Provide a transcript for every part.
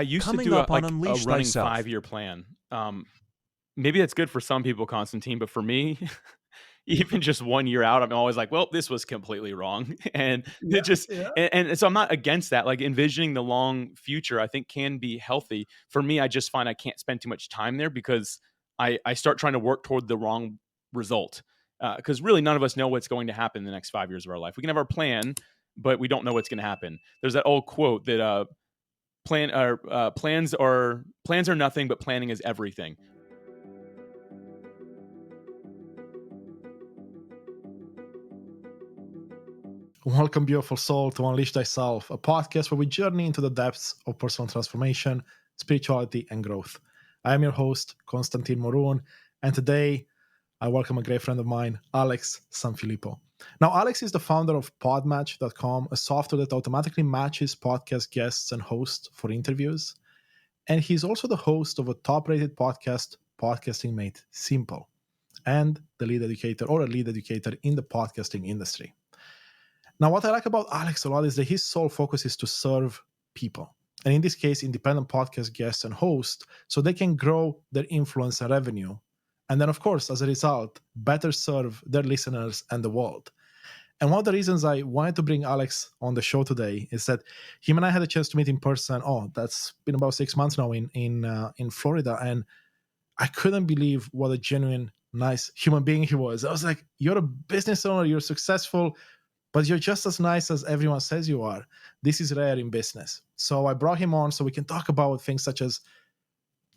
I used to Coming do up on a Unleash running Thyself. 5-year plan. Maybe that's good for some people, Constantine, but for me, even just 1 year out, I'm always like, "Well, this was completely wrong." And it Yeah, just yeah. and so I'm not against that, like, envisioning the long future, I think can be healthy. For me, I just find I can't spend too much time there because I start trying to work toward the wrong result. Because really none of us know what's going to happen in the next 5 years of our life. We can have our plan, but we don't know what's gonna happen. There's that old quote that, plans are nothing, but planning is everything. Welcome, beautiful soul, to Unleash Thyself, a podcast where we journey into the depths of personal transformation, spirituality, and growth. I am your host, Constantine Moroun, and today I welcome a great friend of mine, Alex Sanfilippo. Now, Alex is the founder of podmatch.com, a software that automatically matches podcast guests and hosts for interviews. And he's also the host of a top-rated podcast, Podcasting Made Simple, and the lead educator or a lead educator in the podcasting industry. Now, what I like about Alex a lot is that his sole focus is to serve people. And in this case, independent podcast guests and hosts, so they can grow their influence and revenue. And then, of course, as a result, better serve their listeners and the world. And one of the reasons I wanted to bring Alex on the show today is that him and I had a chance to meet in person. Oh, that's been about 6 months now in Florida. And I couldn't believe what a genuine, nice human being he was. I was like, you're a business owner, you're successful, but you're just as nice as everyone says you are. This is rare in business. So I brought him on so we can talk about things such as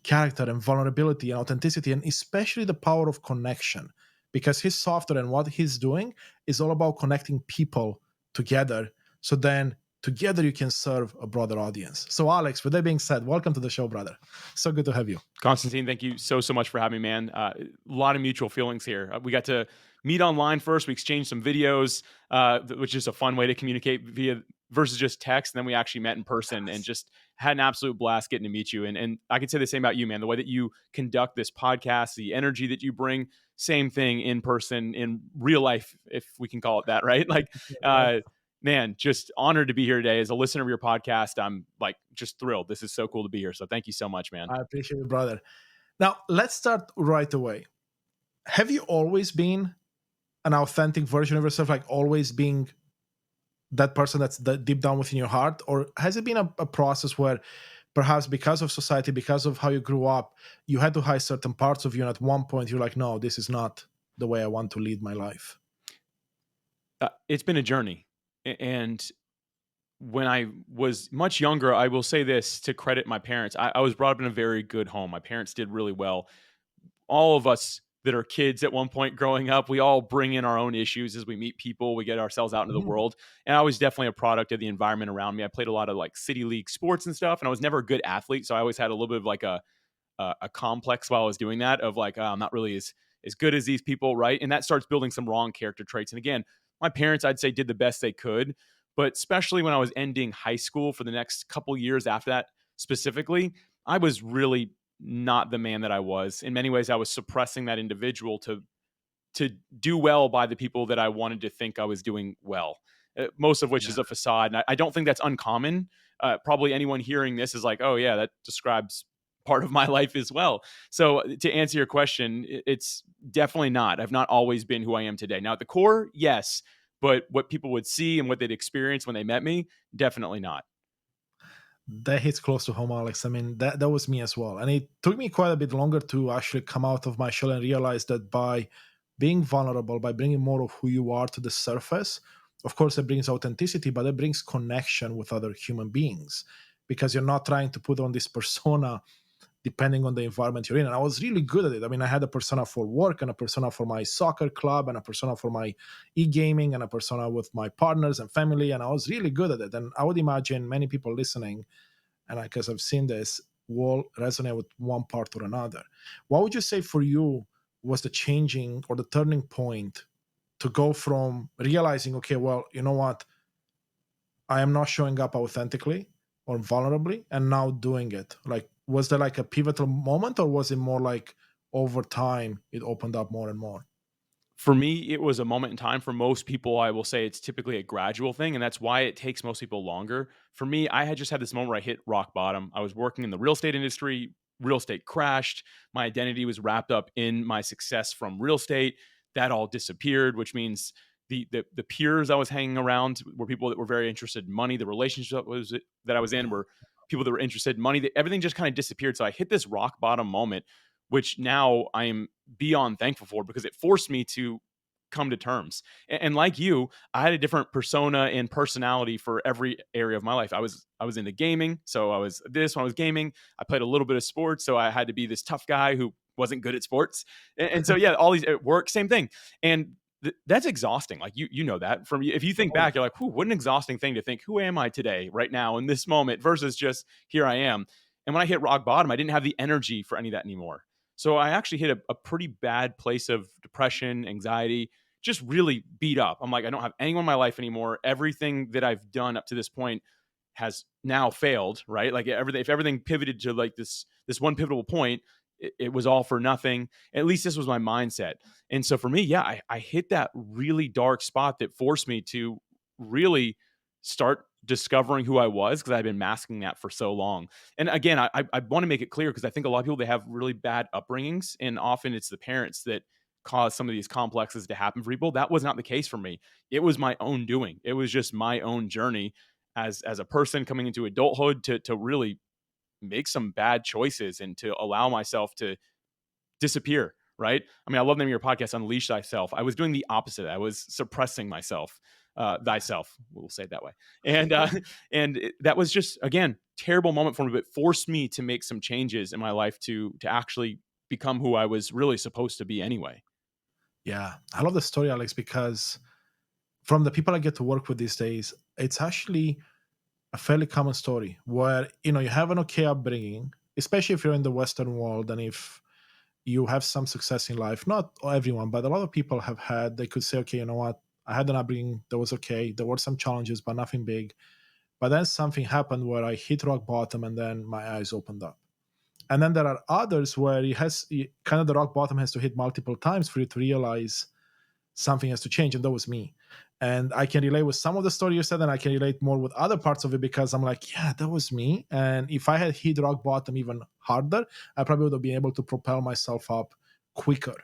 character and vulnerability and authenticity, and especially the power of connection, because his software and what he's doing is all about connecting people together. So then together you can serve a broader audience. So Alex, with that being said, welcome to the show, brother. So good to have you. Constantine, thank you so much for having me, man. A lot of mutual feelings here. We got to meet online first. We exchanged some videos, which is a fun way to communicate via versus just text. And then we actually met in person and just had an absolute blast getting to meet you. And I can say the same about you, man. The way that you conduct this podcast, the energy that you bring, same thing in person, in real life, if we can call it that, right? Like, man, just honored to be here today. As a listener of your podcast, I'm like just thrilled. This is so cool to be here. So thank you so much, man. I appreciate it, brother. Now, let's start right away. Have you always been an authentic version of yourself, like always being that person that's deep down within your heart? Or has it been a process where perhaps because of society, because of how you grew up, you had to hide certain parts of you, and at one point you're like, no, this is not the way I want to lead my life? It's been a journey. And when I was much younger, I will say this to credit my parents. I was brought up in a very good home. My parents did really well. All of us that are kids at one point growing up, we all bring in our own issues as we meet people, we get ourselves out into the Mhm. world. And I was definitely a product of the environment around me. I played a lot of like city league sports and stuff, and I was never a good athlete. So I always had a little bit of like a complex while I was doing that of like, oh, I'm not really as good as these people, right? And that starts building some wrong character traits. And again, my parents, I'd say, did the best they could, but especially when I was ending high school for the next couple years after that, specifically, I was really not the man that I was. In many ways, I was suppressing that individual to do well by the people that I wanted to think I was doing well. Most of which Yeah. is a facade. And I don't think that's uncommon. Probably anyone hearing this is like, oh, yeah, that describes part of my life as well. So to answer your question, it's definitely not. I've not always been who I am today. Now, at the core, yes. But what people would see and what they'd experience when they met me, definitely not. That hits close to home, Alex. I mean, that was me as well. And it took me quite a bit longer to actually come out of my shell and realize that by being vulnerable, by bringing more of who you are to the surface, of course, it brings authenticity, but it brings connection with other human beings, because you're not trying to put on this persona depending on the environment you're in. And I was really good at it. I mean, I had a persona for work and a persona for my soccer club and a persona for my e-gaming and a persona with my partners and family. And I was really good at it. And I would imagine many people listening, and because I've seen this, will resonate with one part or another. What would you say for you was the changing or the turning point to go from realizing, okay, well, you know what, I am not showing up authentically or vulnerably, and now doing it? Like, was there like a pivotal moment, or was it more like over time it opened up more and more? For me, it was a moment in time. For most people, I will say it's typically a gradual thing, and that's why it takes most people longer. For me, I had just had this moment where I hit rock bottom. I was working in the real estate industry. Real estate crashed. My identity was wrapped up in my success from real estate. That all disappeared, which means the peers I was hanging around were people that were very interested in money. The relationship was that I was in were people that were interested in money. That everything just kind of disappeared. So I hit this rock bottom moment, which now I am beyond thankful for because it forced me to come to terms. And like you, I had a different persona and personality for every area of my life. I was into gaming, so I was this when I was gaming. I played a little bit of sports, so I had to be this tough guy who wasn't good at sports. And so yeah, all these at work, same thing. And that's exhausting. Like you know that from if you think Oh, back, you're like, what an exhausting thing to think. Who am I today, right now, in this moment, versus just here I am. And when I hit rock bottom, I didn't have the energy for any of that anymore. So I actually hit a pretty bad place of depression, anxiety, just really beat up. I'm like, I don't have anyone in my life anymore. Everything that I've done up to this point has now failed, right? Like everything, if everything pivoted to like this one pivotal point, it was all for nothing. At least this was my mindset. And so for me, yeah, I hit that really dark spot that forced me to really start discovering who I was because I've been masking that for so long. And again, I want to make it clear because I think a lot of people they have really bad upbringings, and often it's the parents that cause some of these complexes to happen for people. That was not the case for me. It was my own doing. It was just my own journey as a person coming into adulthood to really make some bad choices and to allow myself to disappear, right? I mean, I love the name of your podcast, Unleash Thyself. I was doing the opposite. I was suppressing myself, thyself. We'll say it that way. And that was just again terrible moment for me, but forced me to make some changes in my life to actually become who I was really supposed to be anyway. yeah. I love the story, Alex, because from the people I get to work with these days, it's actually a fairly common story where you have an okay upbringing, especially if you're in the Western world and if you have some success in life. Not everyone, but a lot of people have had. They could say, okay, you know what? I had an upbringing that was okay. There were some challenges, but nothing big. But then something happened where I hit rock bottom, and then my eyes opened up. And then there are others where kind of the rock bottom has to hit multiple times for you to realize something has to change, and that was me. And I can relate with some of the story you said, and I can relate more with other parts of it because I'm like, yeah, that was me. And if I had hit rock bottom even harder, I probably would have been able to propel myself up quicker.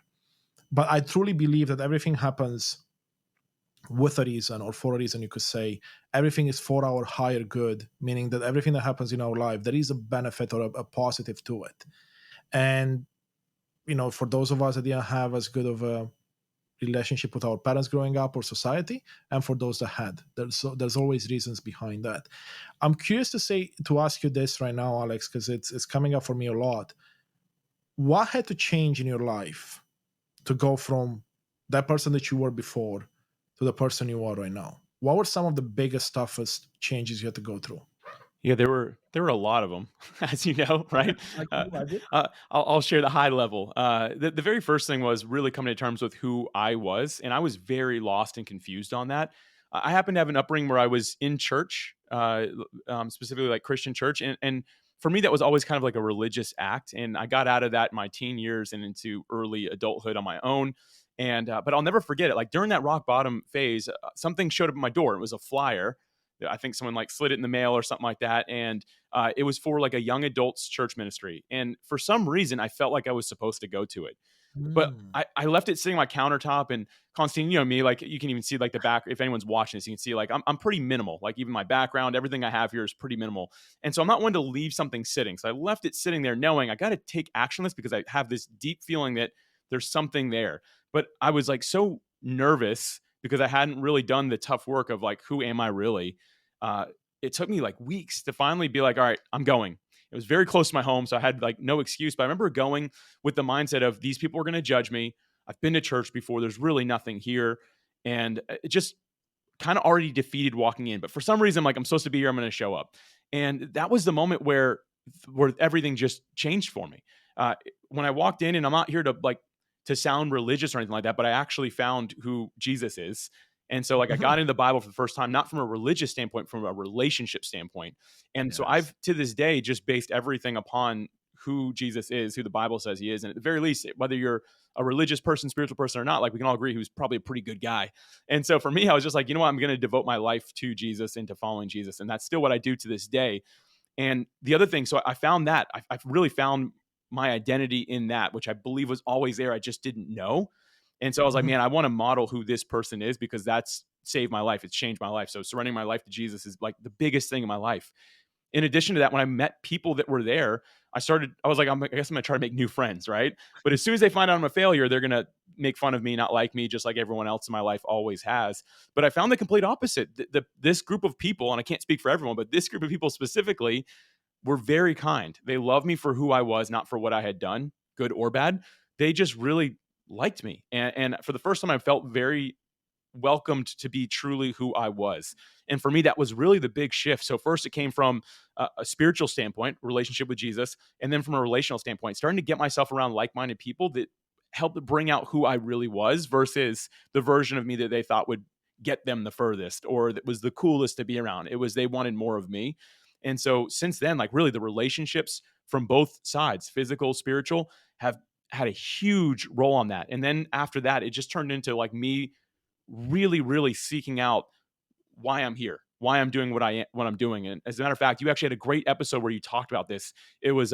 But I truly believe that everything happens with a reason, or for a reason. You could say everything is for our higher good, meaning that everything that happens in our life, there is a benefit or a positive to it. And for those of us that didn't have as good of a relationship with our parents growing up or society, and for those that had, there's always reasons behind that. I'm curious to ask you this right now, Alex, because it's coming up for me a lot. What had to change in your life to go from that person that you were before to the person you are right now? What were some of the biggest, toughest changes you had to go through? Yeah, there were a lot of them, as you know, right? I Uh, can imagine. I'll share the high level. The very first thing was really coming to terms with who I was, and I was very lost and confused on that. I happened to have an upbringing where I was in church, specifically like Christian church, and for me that was always kind of like a religious act. And I got out of that in my teen years and into early adulthood on my own. And but I'll never forget it. Like during that rock bottom phase, something showed up at my door. It was a flyer. I think someone like slid it in the mail or something like that. And it was for like a young adults church ministry. And for some reason, I felt like I was supposed to go to it. But Mm. I left it sitting on my countertop. And Constantine, you know me, like you can even see like the back. If anyone's watching this, you can see like I'm pretty minimal. Like even my background, everything I have here is pretty minimal. And so I'm not one to leave something sitting. So I left it sitting there knowing I got to take action on this because I have this deep feeling that there's something there. But I was like so nervous because I hadn't really done the tough work of like, who am I really? Uh, it took me like weeks to finally be like, all right, I'm going. It was very close to my home, so I had like no excuse. But I remember going with the mindset of these people are going to judge me. I've been to church before. There's really nothing here, and it just kind of already defeated walking in. But for some reason, I'm like, I'm supposed to be here. I'm going to show up, and that was the moment where everything just changed for me. When I walked in, and I'm not here to like to sound religious or anything like that, but I actually found who Jesus is. And so like I got into the Bible for the first time, not from a religious standpoint, from a relationship standpoint. And so Yes. I've to this day just based everything upon who Jesus is, who the Bible says he is. And at the very least, whether you're a religious person, spiritual person or not, like we can all agree who's probably a pretty good guy. And so for me, I was just like, you know what, I'm going to devote my life to Jesus and to following Jesus. And that's still what I do to this day. And the other thing, so I found that I've really found my identity in that, which I believe was always there. I just didn't know. And so I was like, Mhm. man, I want to model who this person is because that's saved my life. It's changed my life. So surrendering my life to Jesus is like the biggest thing in my life. In addition to that, when I met people that were there, I was like, I guess I'm going to try to make new friends, right? But as soon as they find out I'm a failure, they're going to make fun of me, not like me, just like everyone else in my life always has. But I found the complete opposite. This group of people, and I can't speak for everyone, but this group of people specifically were very kind. They loved me for who I was, not for what I had done, good or bad. They just really liked me. And for the first time, I felt very welcomed to be truly who I was. And for me, that was really the big shift. So, first, it came from a spiritual standpoint, relationship with Jesus. And then from a relational standpoint, starting to get myself around like minded people that helped bring out who I really was versus the version of me that they thought would get them the furthest or that was the coolest to be around. It was they wanted more of me. And so, since then, like really the relationships from both sides, physical, spiritual, have had a huge role on that. And then after that, it just turned into like me really, really seeking out why I'm here, why I'm doing what I'm doing. And as a matter of fact, you actually had a great episode where you talked about this. It was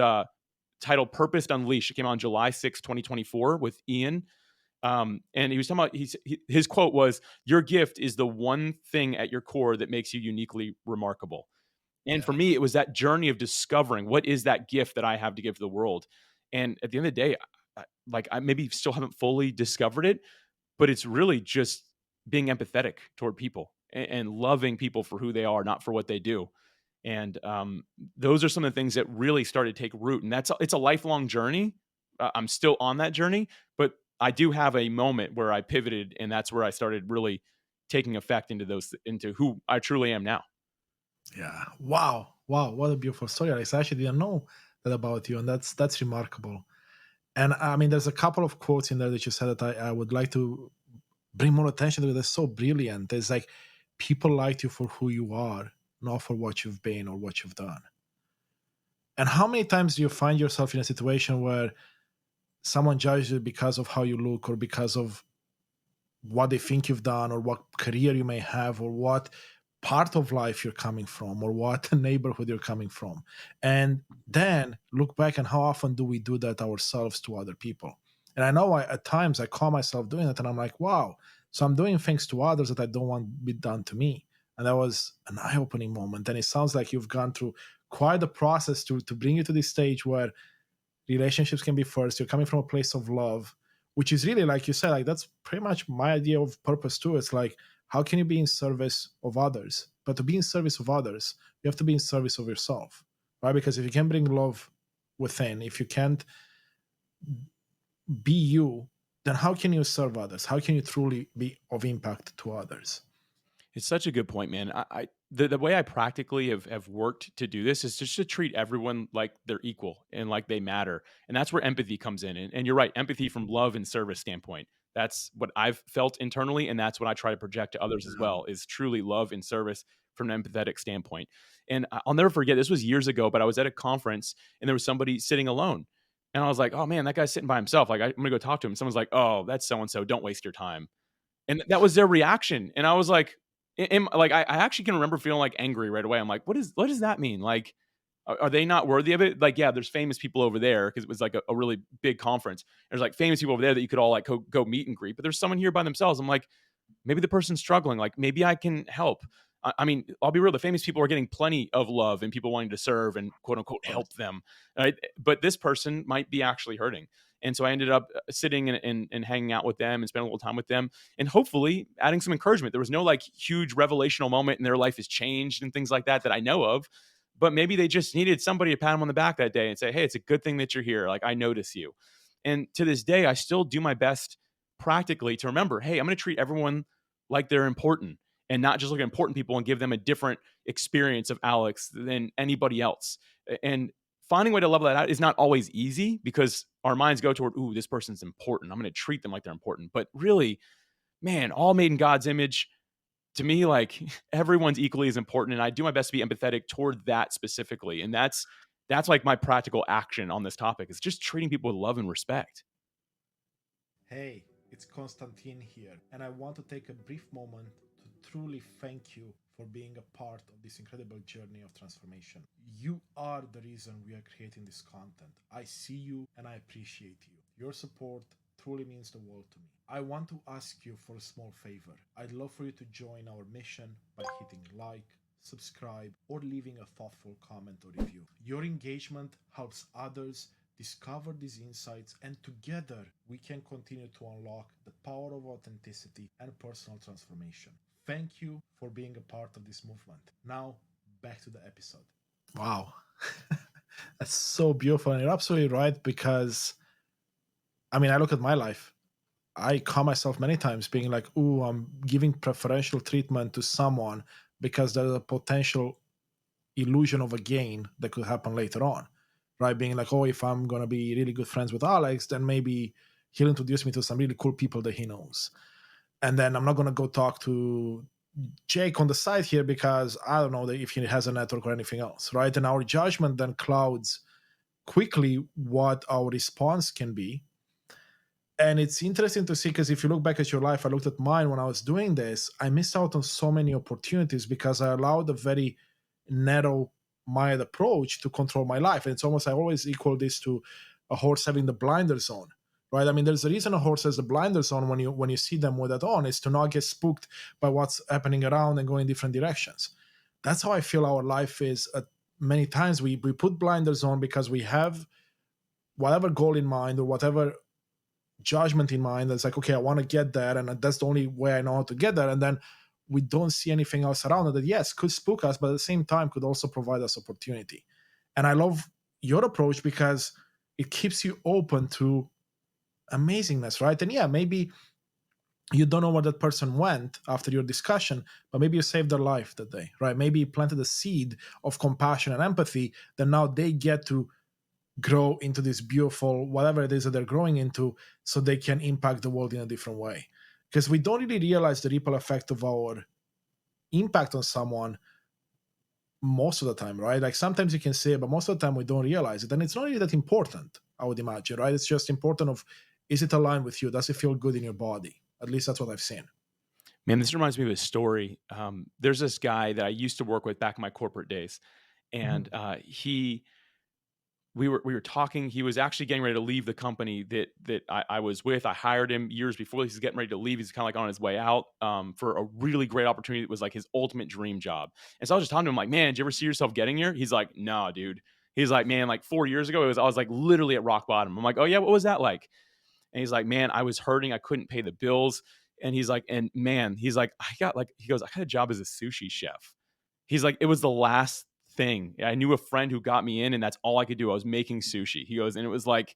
titled "Purpose Unleashed." It came on July 6, 2024, with Ian. And he was talking about his quote was, "Your gift is the one thing at your core that makes you uniquely remarkable." And for Yeah. me, it was that journey of discovering what is that gift that I have to give to the world. And at the end of the day, I maybe still haven't fully discovered it, but it's really just being empathetic toward people and loving people for who they are, not for what they do. And those are some of the things that really started to take root. And it's a lifelong journey. I'm still on that journey, but I do have a moment where I pivoted, and that's where I started really taking effect into who I truly am now. Yeah. Wow. Wow. What a beautiful story, Alex. I actually didn't know that about you, and that's remarkable. And I mean, there's a couple of quotes in there that you said that I would like to bring more attention to. That's so brilliant. It's like people liked you for who you are, not for what you've been or what you've done. And how many times do you find yourself in a situation where someone judges you because of how you look or because of what they think you've done or what career you may have or what part of life you're coming from or what neighborhood you're coming from, and then look back and how often do we do that ourselves to other people? And I know at times I call myself doing it and I'm like, wow, so I'm doing things to others that I don't want to be done to me. And that was an eye-opening moment, and it sounds like you've gone through quite a process to bring you to this stage where relationships can be first. You're coming from a place of love, which is really, like you said, like that's pretty much my idea of purpose too. It's like, how can you be in service of others? But to be in service of others, you have to be in service of yourself, right? Because if you can bring love within, if you can't be you, then how can you serve others? How can you truly be of impact to others? It's such a good point, man. The way I practically have worked to do this is just to treat everyone like they're equal and like they matter. And that's where empathy comes in. And you're right, empathy from love and service standpoint. That's what I've felt internally, and that's what I try to project to others as Yeah. well, is truly love and service from an empathetic standpoint. And I'll never forget, this was years ago, but I was at a conference and there was somebody sitting alone. And I was like, oh man, that guy's sitting by himself. Like, I'm gonna go talk to him. Someone's like, oh, that's so and so. Don't waste your time. And that was their reaction, and I was like, I actually can remember feeling, like, angry right away. I'm like, what does that mean? Like, are they not worthy of it? Like, yeah, there's famous people over there because it was, like, a really big conference. There's, like, famous people over there that you could all, like, go meet and greet, but there's someone here by themselves. I'm like, maybe the person's struggling, like, maybe I can help. I mean, I'll be real, the famous people are getting plenty of love and people wanting to serve and quote unquote Of course. help them, right? But this person might be actually hurting. And so I ended up sitting and hanging out with them and spending a little time with them and hopefully adding some encouragement. There was no like huge revelational moment in their life has changed and things like that that I know of, but maybe they just needed somebody to pat them on the back that day and say, hey, it's a good thing that you're here. Like, I notice you. And to this day, I still do my best practically to remember, hey, I'm going to treat everyone like they're important and not just look at important people and give them a different experience of Alex than anybody else. And finding a way to level that out is not always easy because our minds go toward, ooh, this person's important. I'm going to treat them like they're important. But really, man, all made in God's image, to me, like everyone's equally as important. And I do my best to be empathetic toward that specifically. And that's That's like my practical action on this topic, is just treating people with love and respect. Hey, it's Konstantin here, and I want to take a brief moment to truly thank you for being a part of this incredible journey of transformation. You are the reason we are creating this content. I see you and I appreciate you. Your support truly means the world to me. I want to ask you for a small favor. I'd love for you to join our mission by hitting like, subscribe, or leaving a thoughtful comment or review. Your engagement helps others discover these insights, and together we can continue to unlock the power of authenticity and personal transformation. Thank you for being a part of this movement. Now, back to the episode. Wow. That's so beautiful. And you're absolutely right because, I mean, I look at my life. I caught myself many times being like, ooh, I'm giving preferential treatment to someone because there's a potential illusion of a gain that could happen later on, right? Being like, oh, if I'm going to be really good friends with Alex, then maybe he'll introduce me to some really cool people that he knows. And then I'm not going to go talk to Jake on the side here because I don't know if he has a network or anything else, right? And our judgment then clouds quickly what our response can be. And it's interesting to see because if you look back at your life, I looked at mine when I was doing this, I missed out on so many opportunities because I allowed a very narrow minded approach to control my life. And it's almost, I always equal this to a horse having the blinders on, right? I mean, there's a reason a horse has the blinders on when you see them with that on, is to not get spooked by what's happening around and go in different directions. That's how I feel our life is. Many times we put blinders on because we have whatever goal in mind or whatever judgment in mind that's like, okay, I want to get there and that's the only way I know how to get there. And then we don't see anything else around it that, yes, could spook us, but at the same time could also provide us opportunity. And I love your approach because it keeps you open to amazingness, right? And yeah, maybe you don't know where that person went after your discussion, but maybe you saved their life that day, right? Maybe you planted a seed of compassion and empathy that now they get to grow into this beautiful whatever it is that they're growing into, so they can impact the world in a different way. Because we don't really realize the ripple effect of our impact on someone most of the time, right? Like sometimes you can say it, but most of the time we don't realize it. And it's not really that important, I would imagine, right? It's just important of, is it aligned with you? Does it feel good in your body? At least that's what I've seen. Man, this reminds me of a story. There's this guy that I used to work with back in my corporate days, and Mhm. we were talking. He was actually getting ready to leave the company that I was with. I hired him years before. He's getting ready to leave. He's kind of like on his way out for a really great opportunity. That was like his ultimate dream job. And so I was just talking to him like, man, did you ever see yourself getting here? He's like, nah, dude. He's like, man, like 4 years ago, I was like literally at rock bottom. I'm like, oh yeah, what was that like? And he's like, man, I was hurting. I couldn't pay the bills. And he's like, and man, he's like, he goes, I got a job as a sushi chef. He's like, it was the last thing. I knew a friend who got me in, and that's all I could do. I was making sushi. He goes, and it was like,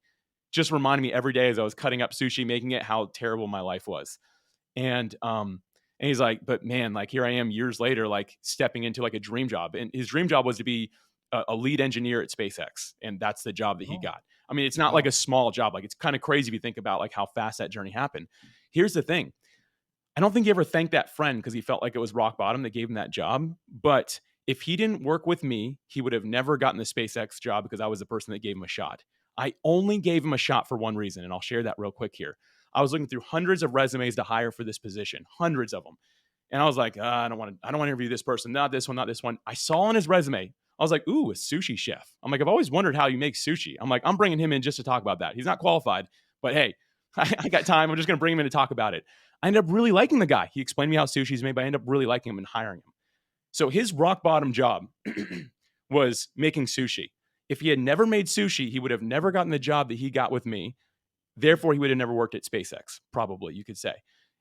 just reminding me every day as I was cutting up sushi, making it, how terrible my life was. And he's like, but man, like here I am years later, like stepping into like a dream job. And his dream job was to be a lead engineer at SpaceX. And that's the job that he Oh, got. I mean, it's not like wow. a small job. Like it's kind of crazy if you think about like how fast that journey happened. Here's the thing. I don't think he ever thanked that friend because he felt like it was rock bottom that gave him that job. But if he didn't work with me, he would have never gotten the SpaceX job because I was the person that gave him a shot. I only gave him a shot for one reason, and I'll share that real quick here. I was looking through hundreds of resumes to hire for this position, hundreds of them. And I was like, I don't want to interview this person, not this one, not this one. I saw on his resume, I was like, ooh, a sushi chef. I'm like, I've always wondered how you make sushi. I'm like, I'm bringing him in just to talk about that. He's not qualified, but hey, I got time. I'm just going to bring him in to talk about it. I ended up really liking the guy. He explained to me how sushi is made, but I ended up really liking him and hiring him. So his rock bottom job was making sushi. If he had never made sushi, he would have never gotten the job that he got with me. Therefore, he would have never worked at SpaceX, probably, you could say.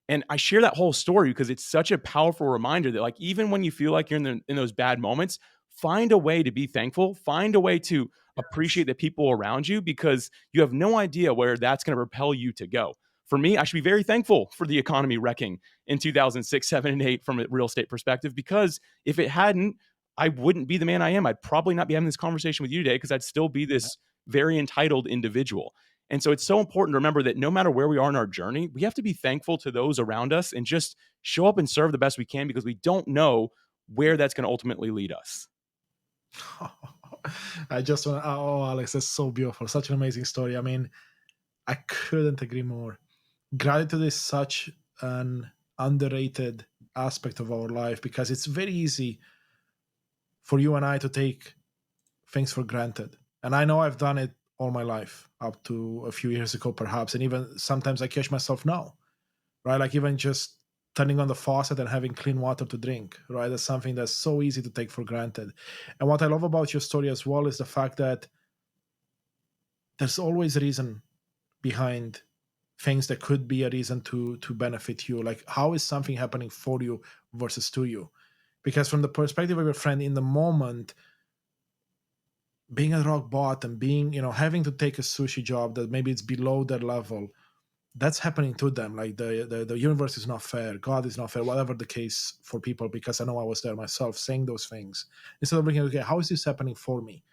And I share that whole story because it's such a powerful reminder that, like, even when you feel like you're in those bad moments, find a way to be thankful, find a way to Yes. appreciate the people around you, because you have no idea where that's going to propel you to go. For me, I should be very thankful for the economy wrecking in 2006, 7, and 8 from a real estate perspective, because if it hadn't, I wouldn't be the man I am. I'd probably not be having this conversation with you today because I'd still be this very entitled individual. And so it's so important to remember that no matter where we are in our journey, we have to be thankful to those around us and just show up and serve the best we can, because we don't know where that's going to ultimately lead us. I just want, oh, Alex, that's so beautiful. Such an amazing story. I mean, I couldn't agree more. Gratitude is such an underrated aspect of our life because it's very easy for you and I to take things for granted. And I know I've done it all my life up to a few years ago, perhaps. And even sometimes I catch myself now, right? Like even just turning on the faucet and having clean water to drink, right? That's something that's so easy to take for granted. And what I love about your story as well is the fact that there's always a reason behind things that could be a reason to benefit you. Like how is something happening for you versus to you? Because from the perspective of your friend in the moment, being at rock bottom, being, having to take a sushi job that maybe it's below their level, that's happening to them. Like the universe is not fair, God is not fair, whatever the case for people, because I know I was there myself saying those things. Instead of looking, okay, how is this happening for me?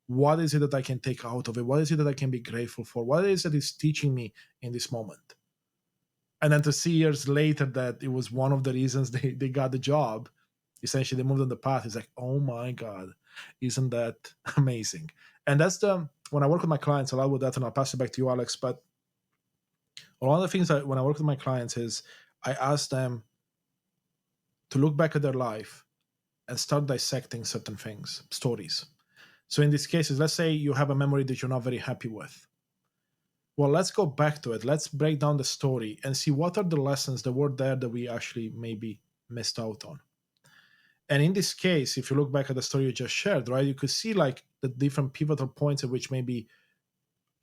What is it that I can take out of it? What is it that I can be grateful for? What is it is teaching me in this moment? And then to see years later that it was one of the reasons they got the job, essentially they moved on the path. It's like, oh my God, isn't that amazing? And that's when I work with my clients a lot with that, and I'll pass it back to you, Alex. But one of the things when I work with my clients is I ask them to look back at their life and start dissecting certain things, stories. So in these cases, let's say you have a memory that you're not very happy with. Well, let's go back to it. Let's break down the story and see what are the lessons that were there that we actually maybe missed out on. And in this case, if you look back at the story you just shared, right, you could see like the different pivotal points at which maybe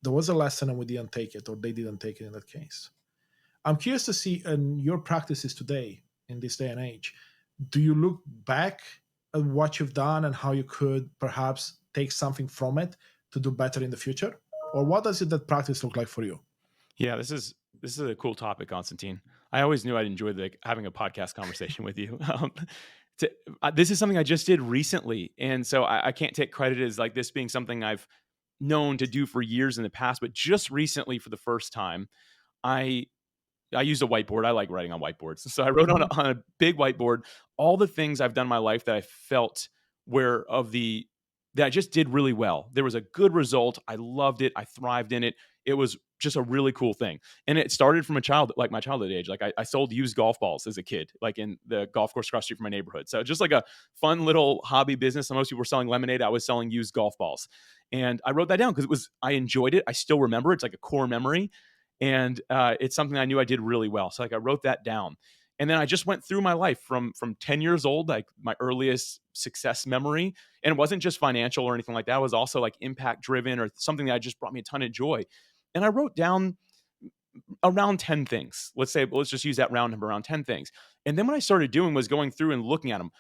there was a lesson and we didn't take it, or they didn't take it in that case. I'm curious to see in your practices today, in this day and age, do you look back at what you've done and how you could perhaps take something from it to do better in the future? Or what does it that practice look like for you? Yeah, this is a cool topic, Constantine. I always knew I'd enjoy having a podcast conversation with you. This is something I just did recently, and so I can't take credit as like this being something I've known to do for years in the past, but just recently, for the first time, I I used a whiteboard. I like writing on whiteboards. So I wrote on Mhm. a big whiteboard all the things I've done in my life that I felt were of the that I just did really well. There was a good result. I loved it. I thrived in it. It was just a really cool thing. And it started from like my childhood age. Like I sold used golf balls as a kid, like in the golf course across the street from my neighborhood. So just like a fun little hobby business. And most people were selling lemonade. I was selling used golf balls. And I wrote that down because I enjoyed it. I still remember. It's like a core memory, and it's something I knew I did really well. So like I wrote that down, and then I just went through my life from 10 years old, like my earliest success memory, and it wasn't just financial or anything like that. It was also like impact driven or something that just brought me a ton of joy. And I wrote down around 10 things. Let's just use that round number, around 10 things. And then what I started doing was going through and looking at them.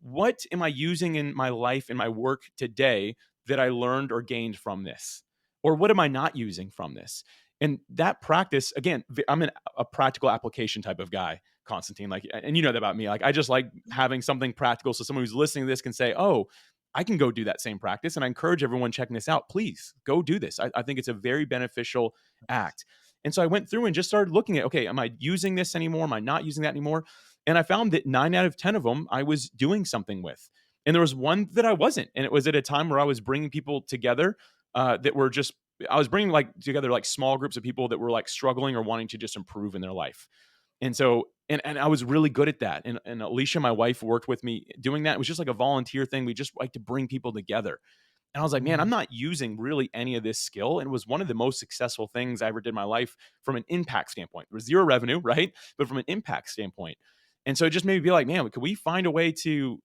What am I using in my life, in my work today, that I learned or gained from this? Or what am I not using from this? And that practice, again, I'm a practical application type of guy, Constantine. Like, and you know that about me. Like, I just like having something practical, so someone who's listening to this can say, "Oh, I can go do that same practice." And I encourage everyone checking this out, please go do this. I think it's a very beneficial act. And so I went through and just started looking at, okay, am I using this anymore? Am I not using that anymore? And I found that 9 out of 10 of them I was doing something with. And there was one that I wasn't. And it was at a time where I was bringing people together that were just, I was bringing like together like small groups of people that were like struggling or wanting to just improve in their life. And so, and I was really good at that. And Alicia, my wife, worked with me doing that. It was just like a volunteer thing. We just like to bring people together. And I was like, man, I'm Mm, not using really any of this skill. And it was one of the most successful things I ever did in my life from an impact standpoint. There was zero revenue, right? But from an impact standpoint. And so it just made me be like, man, could we find a way to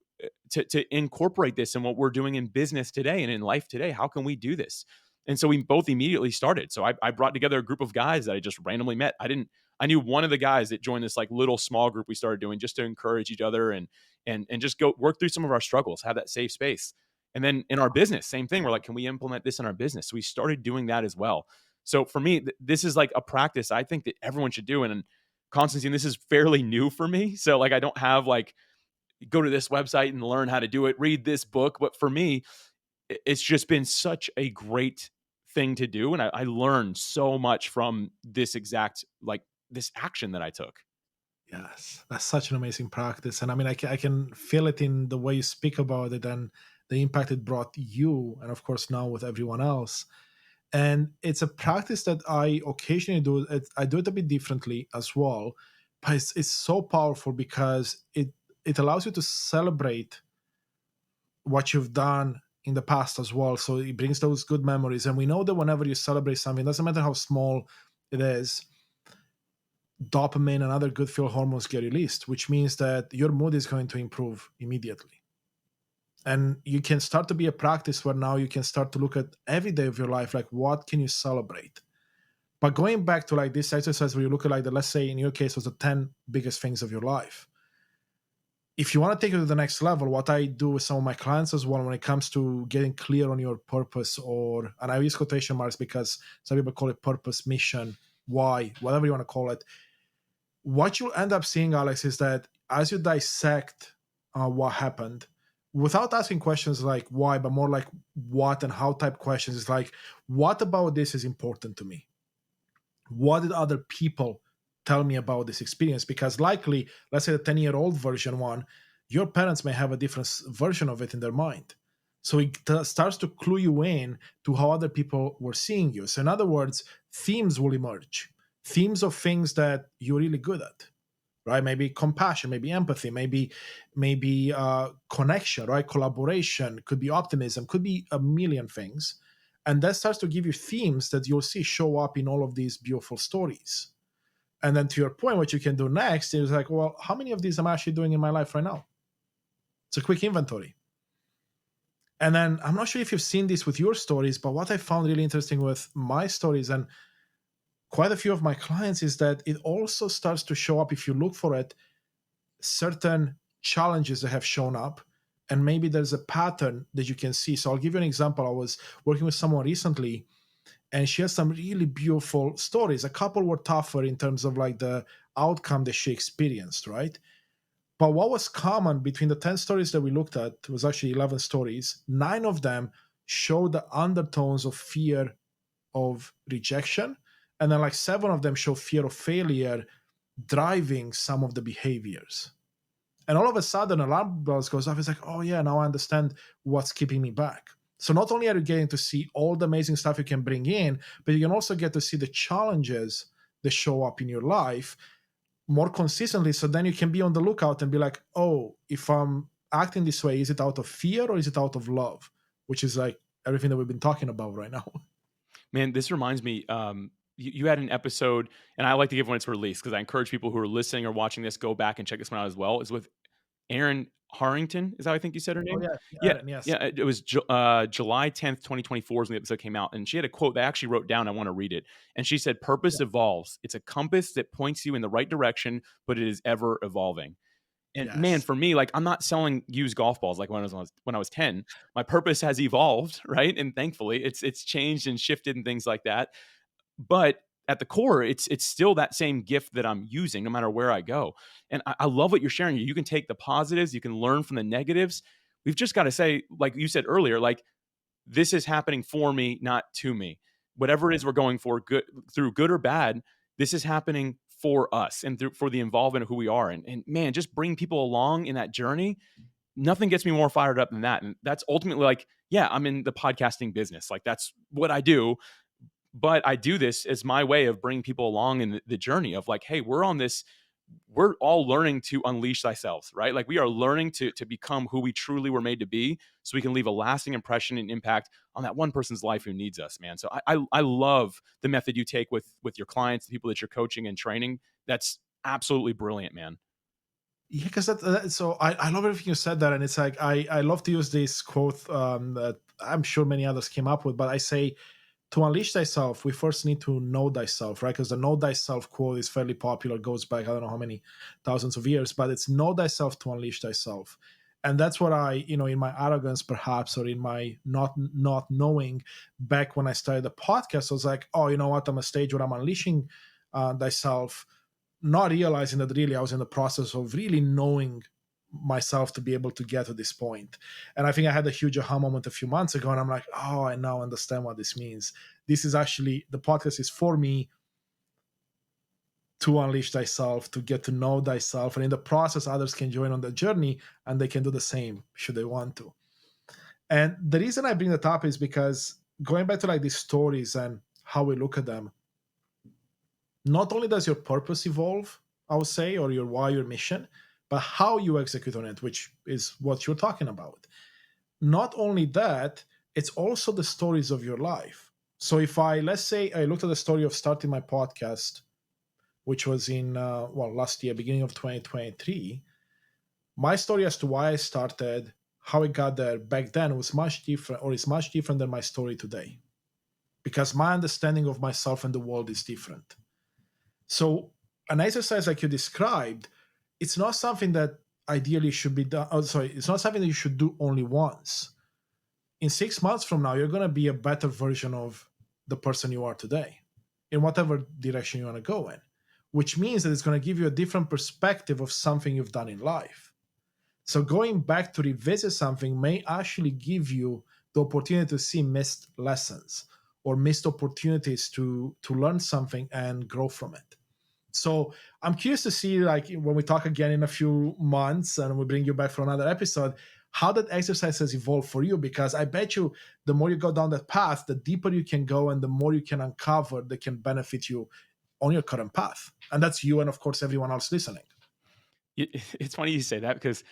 incorporate this in what we're doing in business today and in life today? How can we do this? And so we both immediately started. So I brought together a group of guys that I just randomly met. I knew one of the guys that joined this like little small group we started doing just to encourage each other and just go work through some of our struggles, have that safe space. And then in our business, same thing. We're like, can we implement this in our business? So we started doing that as well. So for me, this is like a practice I think that everyone should do. And Constantine, this is fairly new for me. So like I don't have like go to this website and learn how to do it, read this book. But for me, it's just been such a great thing to do. And I learned so much from this exact like this action that I took. yes, that's such an amazing practice. And I mean, I can feel it in the way you speak about it. And the impact it brought you, and of course now with everyone else. And it's a practice that I occasionally do. I do it a bit differently as well, but it's so powerful because it allows you to celebrate what you've done in the past as well. So it brings those good memories. And we know that whenever you celebrate something, doesn't matter how small it is, dopamine and other good feel hormones get released, which means that your mood is going to improve immediately. And you can start to be a practice where now you can start to look at every day of your life, like what can you celebrate? But going back to like this exercise where you look at like the, let's say in your case was the 10 biggest things of your life. If you want to take it to the next level, what I do with some of my clients as well when it comes to getting clear on your purpose, or, and I use quotation marks because some people call it purpose, mission, why, whatever you want to call it. What you'll end up seeing, Alex, is that as you dissect what happened, without asking questions like why, but more like what and how type questions, is like, what about this is important to me? What did other people tell me about this experience? Because likely, let's say the 10-year-old version one, your parents may have a different version of it in their mind. So it starts to clue you in to how other people were seeing you. So in other words, themes will emerge, themes of things that you're really good at, right? Maybe compassion, maybe empathy, maybe connection, right? Collaboration, could be optimism, could be a million things. And that starts to give you themes that you'll see show up in all of these beautiful stories. And then to your point, what you can do next is like, well, how many of these am I actually doing in my life right now? It's a quick inventory. And then I'm not sure if you've seen this with your stories, but what I found really interesting with my stories and quite a few of my clients is that it also starts to show up, if you look for it, certain challenges that have shown up, and maybe there's a pattern that you can see. So I'll give you an example. I was working with someone recently, and she has some really beautiful stories. A couple were tougher in terms of like the outcome that she experienced, right? But what was common between the 10 stories that we looked at was actually 11 stories. 9 of them showed the undertones of fear of rejection. And then like 7 of them show fear of failure driving some of the behaviors. And all of a sudden, alarm bells goes off. It's like, oh yeah, now I understand what's keeping me back. So not only are you getting to see all the amazing stuff you can bring in, but you can also get to see the challenges that show up in your life more consistently. So then you can be on the lookout and be like, oh, if I'm acting this way, is it out of fear or is it out of love? Which is like everything that we've been talking about right now. Man, this reminds me. You had an episode, and I like to give when it's released because I encourage people who are listening or watching this go back and check this one out as well. Is with Erin Harrington. Is that how I think you said her Oh name? yeah, Yeah, Aaron, yes. yeah. It was July 10th, 2024 is when the episode came out, and she had a quote that I actually wrote down. I want to read it, and she said, "Purpose Yeah. evolves. It's a compass that points you in the right direction, but it is ever evolving." And man, Yes. for me, like I'm not selling used golf balls like when I was 10. My purpose has evolved, right? And thankfully, it's changed and shifted and things like that. But at the core, it's still that same gift that I'm using no matter where I go. And I love what you're sharing. You can take the positives, you can learn from the negatives. We've just got to say, like you said earlier, like this is happening for me, not to me. Whatever it is we're going for, good through good or bad, this is happening for us and for the involvement of who we are. And man, just bring people along in that journey. Nothing gets me more fired up than that. And that's ultimately like, yeah, I'm in the podcasting business. Like that's what I do, but I do this as my way of bringing people along in the journey of like, hey, we're all learning to unleash thyself, right? Like we are learning to become who we truly were made to be, so we can leave a lasting impression and impact on that one person's life who needs us, man. So I love the method you take with your clients, the people that you're coaching and training. That's absolutely brilliant, man. Yeah, because so I love everything you said there, and it's like I love to use this quote that I'm sure many others came up with, but I say to unleash thyself, we first need to know thyself, right? Because the know thyself quote is fairly popular, goes back I don't know how many thousands of years, but it's know thyself to unleash thyself. And that's what I, in my arrogance perhaps, or in my not knowing, back when I started the podcast, I was like, oh, you know what? I'm a stage where I'm unleashing thyself, not realizing that really I was in the process of really knowing myself to be able to get to this point. And I think I had a huge aha moment a few months ago, and I'm like, oh, I now understand what this means. This is actually, the podcast is for me to unleash thyself, to get to know thyself. And in the process, others can join on the journey and they can do the same should they want to. And the reason I bring that up is because going back to like these stories and how we look at them, not only does your purpose evolve, I would say, or your why, your mission, but how you execute on it, which is what you're talking about. Not only that, it's also the stories of your life. So if let's say I looked at the story of starting my podcast, which was in, last year, beginning of 2023, my story as to why I started, how I got there back then was much different, or is much different than my story today, because my understanding of myself and the world is different. So an exercise like you described, it's not something that ideally should be done. Oh, sorry, it's not something that you should do only once. In 6 months from now, you're going to be a better version of the person you are today, in whatever direction you want to go in, which means that it's going to give you a different perspective of something you've done in life. So going back to revisit something may actually give you the opportunity to see missed lessons or missed opportunities to learn something and grow from it. So I'm curious to see, like, when we talk again in a few months and we bring you back for another episode, how that exercise has evolved for you. Because I bet you the more you go down that path, the deeper you can go and the more you can uncover that can benefit you on your current path. And that's you and, of course, everyone else listening. It's funny you say that because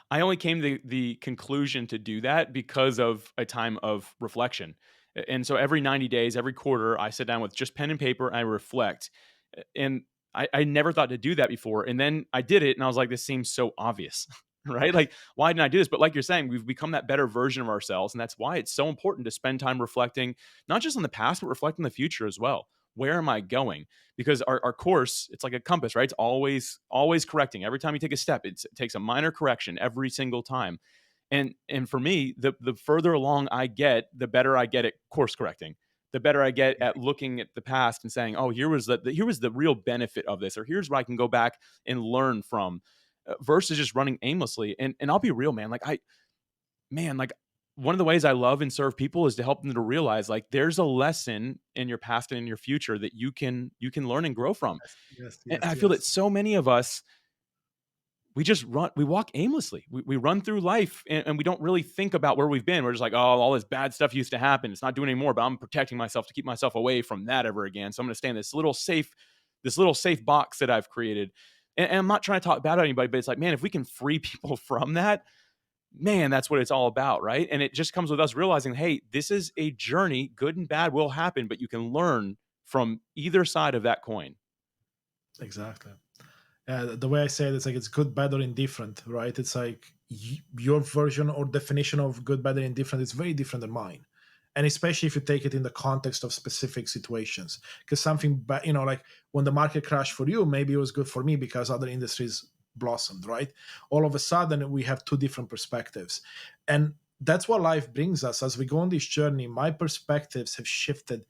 I only came to the conclusion to do that because of a time of reflection. And so every 90 days, every quarter, I sit down with just pen and paper and I reflect. And I never thought to do that before. And then I did it and I was like, this seems so obvious, right? Like, why didn't I do this? But like you're saying, we've become that better version of ourselves. And that's why it's so important to spend time reflecting, not just on the past, but reflecting the future as well. Where am I going? Because our course, it's like a compass, right? It's always correcting. Every time you take a step, it takes a minor correction every single time. And for me, the further along I get, the better I get at course correcting. The better I get at looking at the past and saying, "Oh, here was the real benefit of this," or "Here's what I can go back and learn from," versus just running aimlessly. And I'll be real, man. Like one of the ways I love and serve people is to help them to realize like there's a lesson in your past and in your future that you can learn and grow from. Yes, yes, And yes, I feel that yes. so many of us, we walk aimlessly. We run through life and we don't really think about where we've been. We're just like, oh, all this bad stuff used to happen. It's not doing anymore, but I'm protecting myself to keep myself away from that ever again. So I'm going to stay in this little safe box that I've created. And I'm not trying to talk bad about anybody, but it's like, man, if we can free people from that, man, that's what it's all about, right? And it just comes with us realizing, hey, this is a journey. Good and bad will happen, but you can learn from either side of that coin. Exactly. The way I say it, it's like it's good, bad, or indifferent, right? It's like your version or definition of good, bad, and indifferent is very different than mine. And especially if you take it in the context of specific situations, because something, like when the market crashed for you, maybe it was good for me because other industries blossomed, right? All of a sudden, we have two different perspectives. And that's what life brings us. As we go on this journey, my perspectives have shifted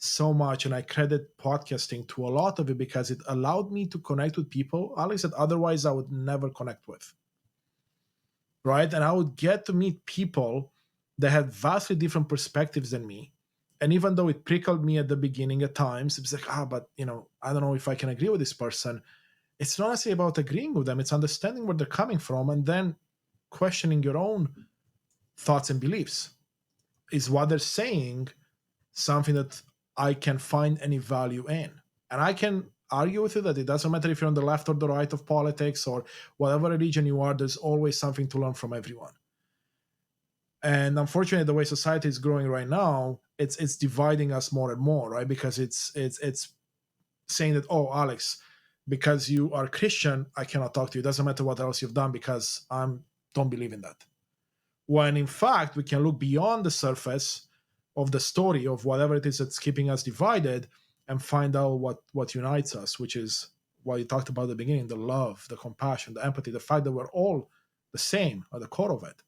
so much, and I credit podcasting to a lot of it because it allowed me to connect with people, Alex, that otherwise I would never connect with, right? And I would get to meet people that had vastly different perspectives than me. And even though it prickled me at the beginning at times, it's like, but I don't know if I can agree with this person. It's not necessarily about agreeing with them, it's understanding where they're coming from and then questioning your own thoughts and beliefs. Is what they're saying something that I can find any value in? And I can argue with you that it doesn't matter if you're on the left or the right of politics or whatever religion you are, there's always something to learn from everyone. And unfortunately, the way society is growing right now, it's dividing us more and more, right? Because it's saying that, oh, Alex, because you are Christian, I cannot talk to you. It doesn't matter what else you've done because I don't believe in that. When in fact, we can look beyond the surface of the story of whatever it is that's keeping us divided and find out what unites us, which is what you talked about at the beginning: the love, the compassion, the empathy, the fact that we're all the same at the core of it.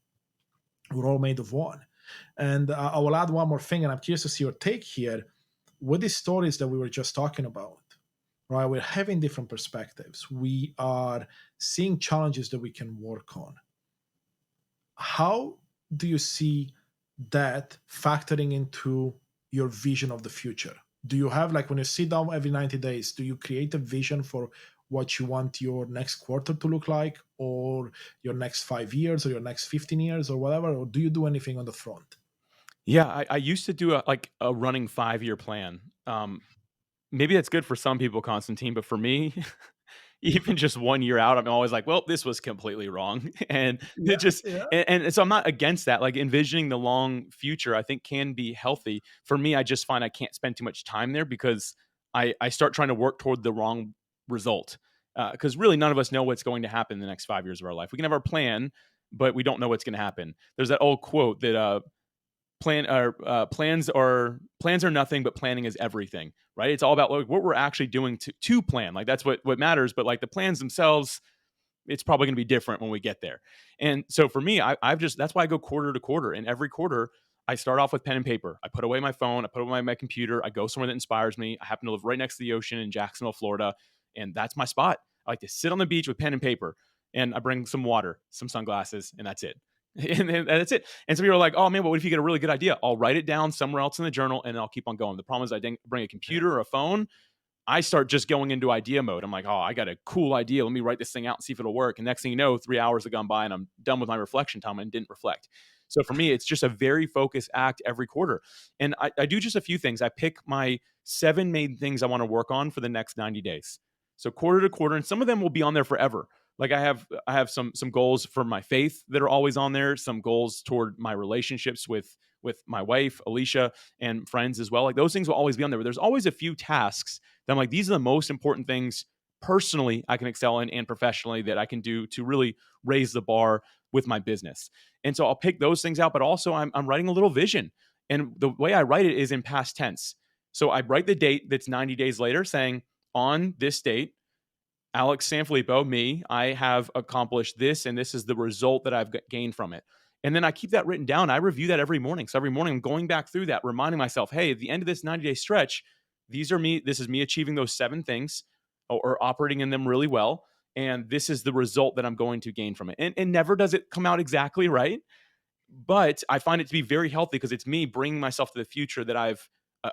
We're all made of one. And I will add one more thing, and I'm curious to see your take here. With these stories that we were just talking about, right? We're having different perspectives. We are seeing challenges that we can work on. How do you see that factoring into your vision of the future? Do you have, like, when you sit down every 90 days, do you create a vision for what you want your next quarter to look like, or your next 5 years, or your next 15 years, or whatever? Or do you do anything on the front? Yeah, I used to do a running 5-year plan. Maybe that's good for some people, Constantine, but for me, even just 1 year out, I'm always like, "Well, this was completely wrong." And it Yeah, just yeah. and so I'm not against that, like, envisioning the long future, I think can be healthy. For me, I just find I can't spend too much time there because I start trying to work toward the wrong result. Because really none of us know what's going to happen in the next 5 years of our life. We can have our plan, but we don't know what's gonna happen. There's that old quote that, plans are nothing, but planning is everything, right? It's all about like what we're actually doing to plan. Like that's what matters. But like the plans themselves, it's probably going to be different when we get there. And so for me, I've just that's why I go quarter to quarter. And every quarter, I start off with pen and paper. I put away my phone. I put away my computer. I go somewhere that inspires me. I happen to live right next to the ocean in Jacksonville, Florida, and that's my spot. I like to sit on the beach with pen and paper, and I bring some water, some sunglasses, and that's it. And that's it. And some people are like, "Oh man, but what if you get a really good idea? I'll write it down somewhere else in the journal, and I'll keep on going." The problem is, I didn't bring a Yeah. computer or a phone. I start just going into idea mode. I'm like, oh, I got a cool idea. Let me write this thing out and see if it'll work. And next thing you know, 3 hours have gone by and I'm done with my reflection time and didn't reflect. So for me, it's just a very focused act every quarter. And I do just a few things. I pick my 7 main things I want to work on for the next 90 days. So quarter to quarter, and some of them will be on there forever. Like I have some goals for my faith that are always on there, some goals toward my relationships with my wife, Alicia, and friends as well. Like those things will always be on there. But there's always a few tasks that I'm like, these are the most important things personally I can excel in and professionally that I can do to really raise the bar with my business. And so I'll pick those things out, but also I'm writing a little vision. And the way I write it is in past tense. So I write the date that's 90 days later saying, on this date, Alex Sanfilippo, me, I have accomplished this, and this is the result that I've gained from it. And then I keep that written down. I review that every morning. So every morning I'm going back through that, reminding myself, hey, at the end of this 90-day stretch, these are me. This is me achieving those 7 things or operating in them really well. And this is the result that I'm going to gain from it. And never does it come out exactly right, but I find it to be very healthy because it's me bringing myself to the future that I've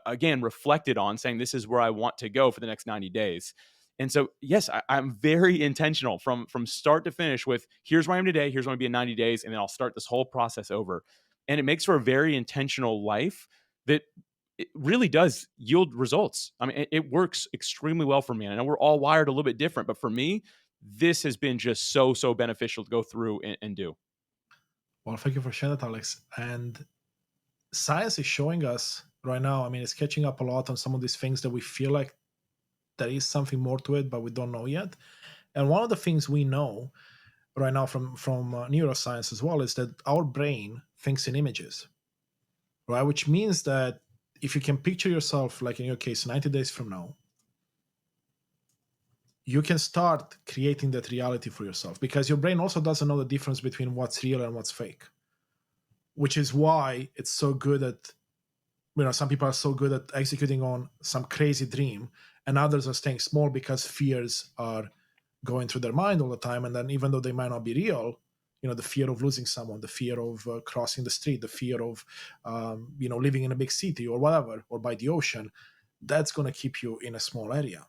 again reflected on, saying this is where I want to go for the next 90 days. And so, yes, I'm very intentional from start to finish with here's where I am today, here's where I'm going to be in 90 days, and then I'll start this whole process over. And it makes for a very intentional life that it really does yield results. I mean, it works extremely well for me. And I know we're all wired a little bit different, but for me, this has been just so beneficial to go through and do. Well, thank you for sharing that, Alex. And science is showing us right now, I mean, it's catching up a lot on some of these things that we feel like there is something more to it, but we don't know yet. And one of the things we know right now from neuroscience as well is that our brain thinks in images, right? Which means that if you can picture yourself, like in your case, 90 days from now, you can start creating that reality for yourself, because your brain also doesn't know the difference between what's real and what's fake, which is why it's so good at, some people are so good at executing on some crazy dream, and others are staying small because fears are going through their mind all the time. And then even though they might not be real, the fear of losing someone, the fear of crossing the street, the fear of living in a big city or whatever, or by the ocean, that's going to keep you in a small area.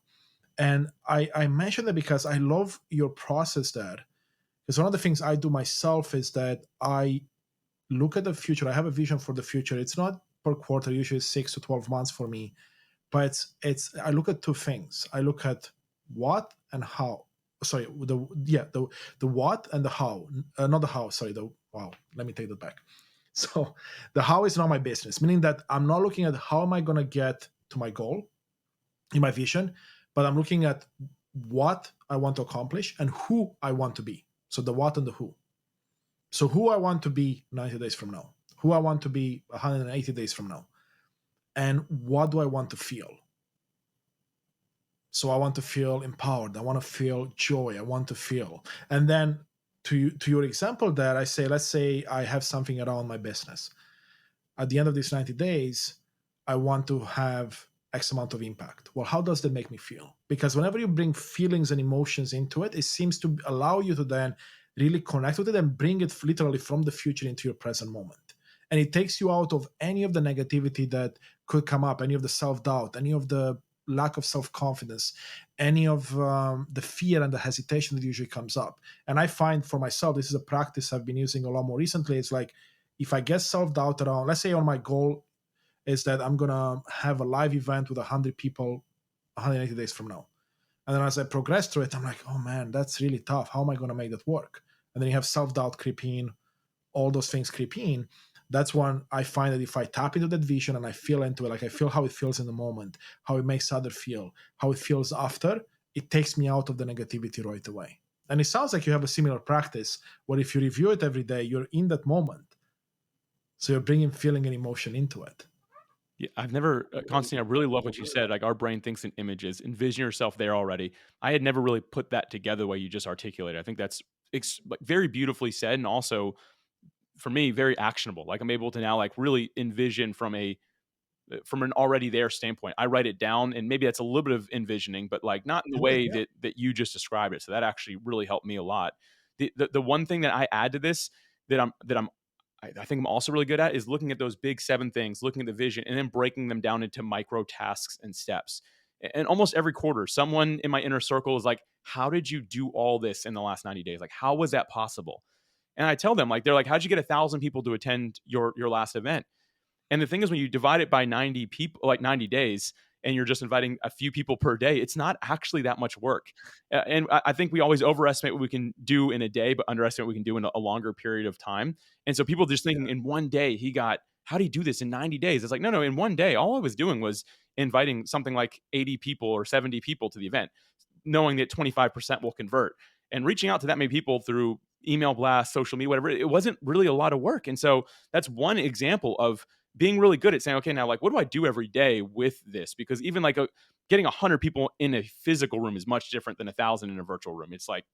And I mention that because I love your process there, because one of the things I do myself is that I look at the future. I have a vision for the future. It's not per quarter, usually 6 to 12 months for me, but it's I look at two things. I look at what and how. Sorry, the what and the how. Not the how. Sorry, the wow. Let me take that back. So the how is not my business, meaning that I'm not looking at how am I going to get to my goal in my vision, but I'm looking at what I want to accomplish and who I want to be. So the what and the who. So who I want to be 90 days from now, who I want to be 180 days from now, and what do I want to feel. So I want to feel empowered. I want to feel joy. I want to feel. And then to your example there, I say, let's say I have something around my business. At the end of these 90 days, I want to have X amount of impact. Well, how does that make me feel? Because whenever you bring feelings and emotions into it, it seems to allow you to then really connect with it and bring it literally from the future into your present moment. And it takes you out of any of the negativity that could come up, any of the self-doubt, any of the lack of self-confidence, any of the fear and the hesitation that usually comes up. And I find for myself, this is a practice I've been using a lot more recently. It's like, if I get self-doubt around, let's say on my goal is that I'm going to have a live event with 100 people 180 days from now. And then as I progress through it, I'm like, oh man, that's really tough. How am I going to make that work? And then you have self-doubt creep in, all those things creep in. That's when I find that if I tap into that vision and I feel into it, like I feel how it feels in the moment, how it makes others feel, how it feels after, it takes me out of the negativity right away. And it sounds like you have a similar practice where if you review it every day, you're in that moment. So you're bringing feeling and emotion into it. Yeah, I've never, Constantine, I really love what you said. Like our brain thinks in images. Envision yourself there already. I had never really put that together the way you just articulated. I think that's like very beautifully said, and also for me very actionable. Like I'm able to now like really envision from an already there standpoint. I write it down, and maybe that's a little bit of envisioning, but like not in the It is, way yeah. that you just described it. So that actually really helped me a lot. The one thing that I add to this that I think I'm also really good at is looking at those big 7 things, looking at the vision, and then breaking them down into micro tasks and steps. And almost every quarter, someone in my inner circle is like, "How did you do all this in the last 90 days? Like, how was that possible?" And I tell them, like, they're like, "How'd you get 1,000 people to attend your last event?" And the thing is, when you divide it by 90 people, like 90 days, and you're just inviting a few people per day, it's not actually that much work. And I think we always overestimate what we can do in a day, but underestimate what we can do in a longer period of time. And so people just thinking in one day, how do you do this in 90 days? It's like, no, in one day, all I was doing was inviting something like 80 people or 70 people to the event, knowing that 25% will convert. And reaching out to that many people through email blasts, social media, whatever, it wasn't really a lot of work. And so that's one example of being really good at saying, okay, now like, what do I do every day with this? Because even like getting 100 people in a physical room is much different than 1,000 in a virtual room. It's like,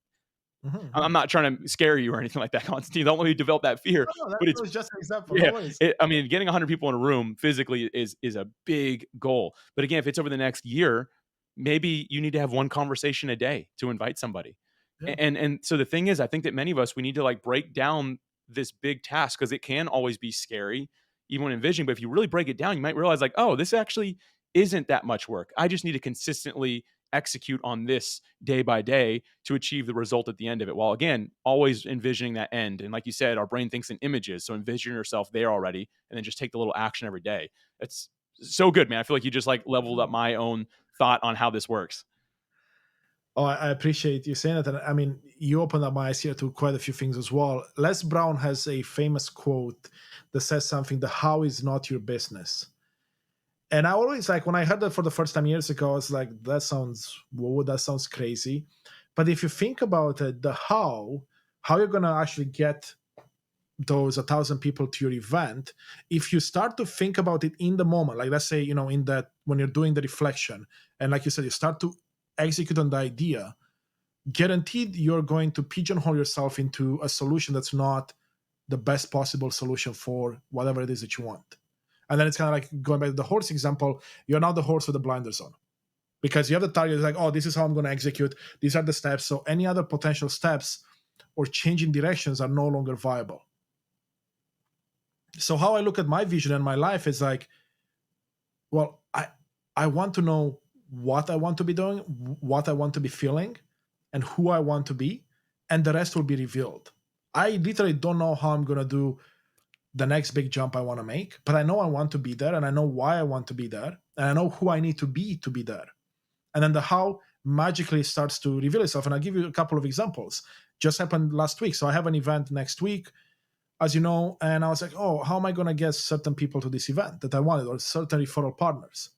I'm Mm-hmm. not trying to scare you or anything like that, Constantine. Don't let me develop that fear. No, no, that But it's was just an example. No yeah, worries. I mean, getting 100 people in a room physically is a big goal. But again, if it's over the next year, maybe you need to have one conversation a day to invite somebody. Yeah. And so the thing is, I think that many of us we need to like break down this big task because it can always be scary, even when envisioning. But if you really break it down, you might realize like, oh, this actually isn't that much work. I just need to consistently execute on this day by day to achieve the result at the end of it. While again, always envisioning that end. And like you said, our brain thinks in images. So envision yourself there already and then just take the little action every day. It's so good, man. I feel like you just like leveled up my own thought on how this works. Oh, I appreciate you saying that. And I mean, you opened up my eyes here to quite a few things as well. Les Brown has a famous quote that says something, the how is not your business. And I always like when I heard that for the first time years ago, I was like, that sounds whoa, that sounds crazy. But if you think about it, the how you're gonna actually get those 1,000 people to your event, if you start to think about it in the moment, like let's say, in that when you're doing the reflection, and like you said, you start to execute on the idea, guaranteed you're going to pigeonhole yourself into a solution that's not the best possible solution for whatever it is that you want. And then it's kind of like going back to the horse example, you're now the horse with the blinders on because you have the target, like, oh, this is how I'm going to execute. These are the steps. So any other potential steps or changing directions are no longer viable. So how I look at my vision and my life is like, well, I want to know what I want to be doing, what I want to be feeling, and who I want to be, and the rest will be revealed. I literally don't know how I'm gonna do the next big jump I want to make, but I know I want to be there, and I know why I want to be there, and I know who I need to be there. And then the how magically starts to reveal itself. And I'll give you a couple of examples. Just happened last week. So I have an event next week, as you know, and I was like, oh, how am I going to get certain people to this event that I wanted, or certain referral partners?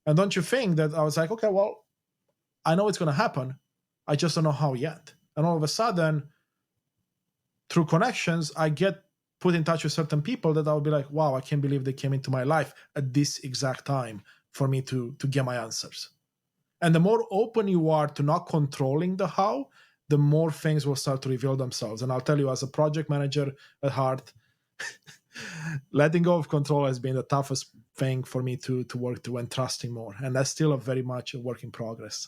And don't you think that I was like, okay, well, I know it's going to happen. I just don't know how yet. And all of a sudden, through connections, I get put in touch with certain people that I'll be like, wow, I can't believe they came into my life at this exact time for me to get my answers. And the more open you are to not controlling the how, the more things will start to reveal themselves. And I'll tell you, as a project manager at heart, letting go of control has been the toughest thing for me to work through and trusting more. And that's still a very much a work in progress.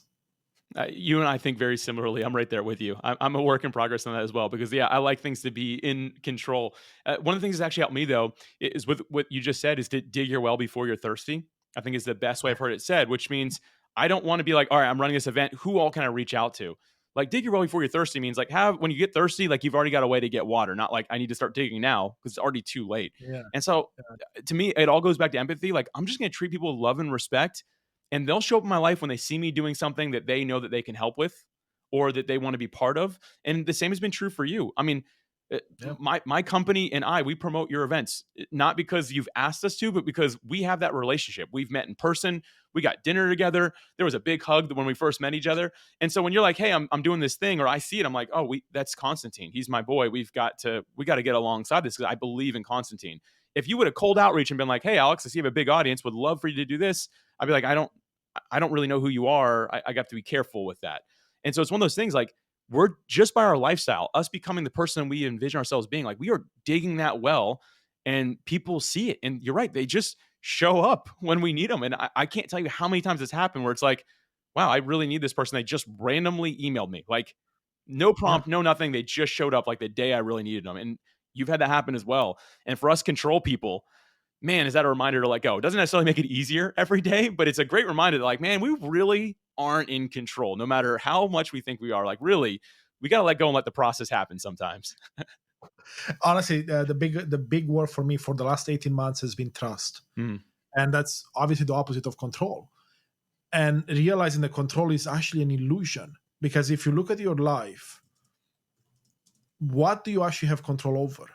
You and I think very similarly. I'm right there with you. I'm a work in progress on that as well because, yeah, I like things to be in control. One of the things that's actually helped me, though, is with what you just said is to dig your well before you're thirsty. I think is the best way I've heard it said, which means I don't want to be like, all right, I'm running this event. Who all can I reach out to? Like dig your well before you're thirsty means like have when you get thirsty, like you've already got a way to get water, not like I need to start digging now because it's already too late. Yeah. And so to me, it all goes back to empathy. Like I'm just going to treat people with love and respect, and they'll show up in my life when they see me doing something that they know that they can help with or that they want to be part of. And the same has been true for you. I mean, Yeah. my company and we promote your events not because you've asked us to, but because we have that relationship. We've met in person. We got dinner together. There was a big hug when we first met each other. And so when you're like, hey, I'm doing this thing, or I see it, I'm like, oh, that's Constantine. He's my boy. We got to get alongside this because I believe in Constantine. If you would have cold outreach and been like, hey, Alex, I see you have a big audience, would love for you to do this, I'd be like, I don't really know who you are. I got to be careful with that. And so it's one of those things like we're just by our lifestyle, us becoming the person we envision ourselves being, like we are digging that well and people see it. And you're right, they just show up when we need them. And I can't tell you how many times it's happened where it's like, wow, I really need this person. They just randomly emailed me, like no Yeah. prompt, no nothing. They just showed up like the day I really needed them. And you've had that happen as well. And for us control people, man, is that a reminder to let go? It doesn't necessarily make it easier every day, but it's a great reminder that like, man, we really aren't in control no matter how much we think we are. Like really, we got to let go and let the process happen sometimes. Honestly, the big word for me for the last 18 months has been trust. Mm. And that's obviously the opposite of control. And realizing that control is actually an illusion. Because if you look at your life, what do you actually have control over?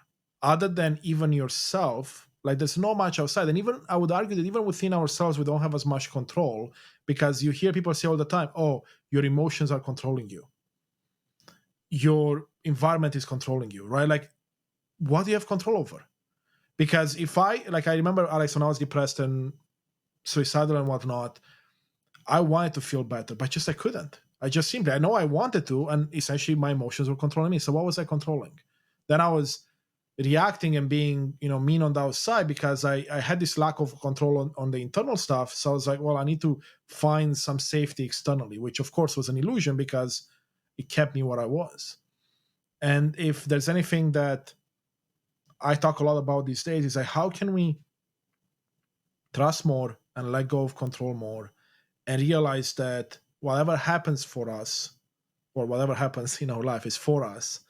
Other than even yourself, like there's not much outside. And even I would argue that even within ourselves, we don't have as much control because you hear people say all the time, oh, your emotions are controlling you. Your environment is controlling you, right? Like, what do you have control over? Because if I remember, Alex, when I was depressed and suicidal and whatnot, I wanted to feel better, but just I couldn't. I know I wanted to, and essentially my emotions were controlling me. So what was I controlling? Then I was reacting and being, mean on the outside because I had this lack of control on the internal stuff. So I was like, well, I need to find some safety externally, which of course was an illusion because it kept me where I was. And if there's anything that I talk a lot about these days, is like, how can we trust more and let go of control more and realize that whatever happens for us or whatever happens in our life is for us.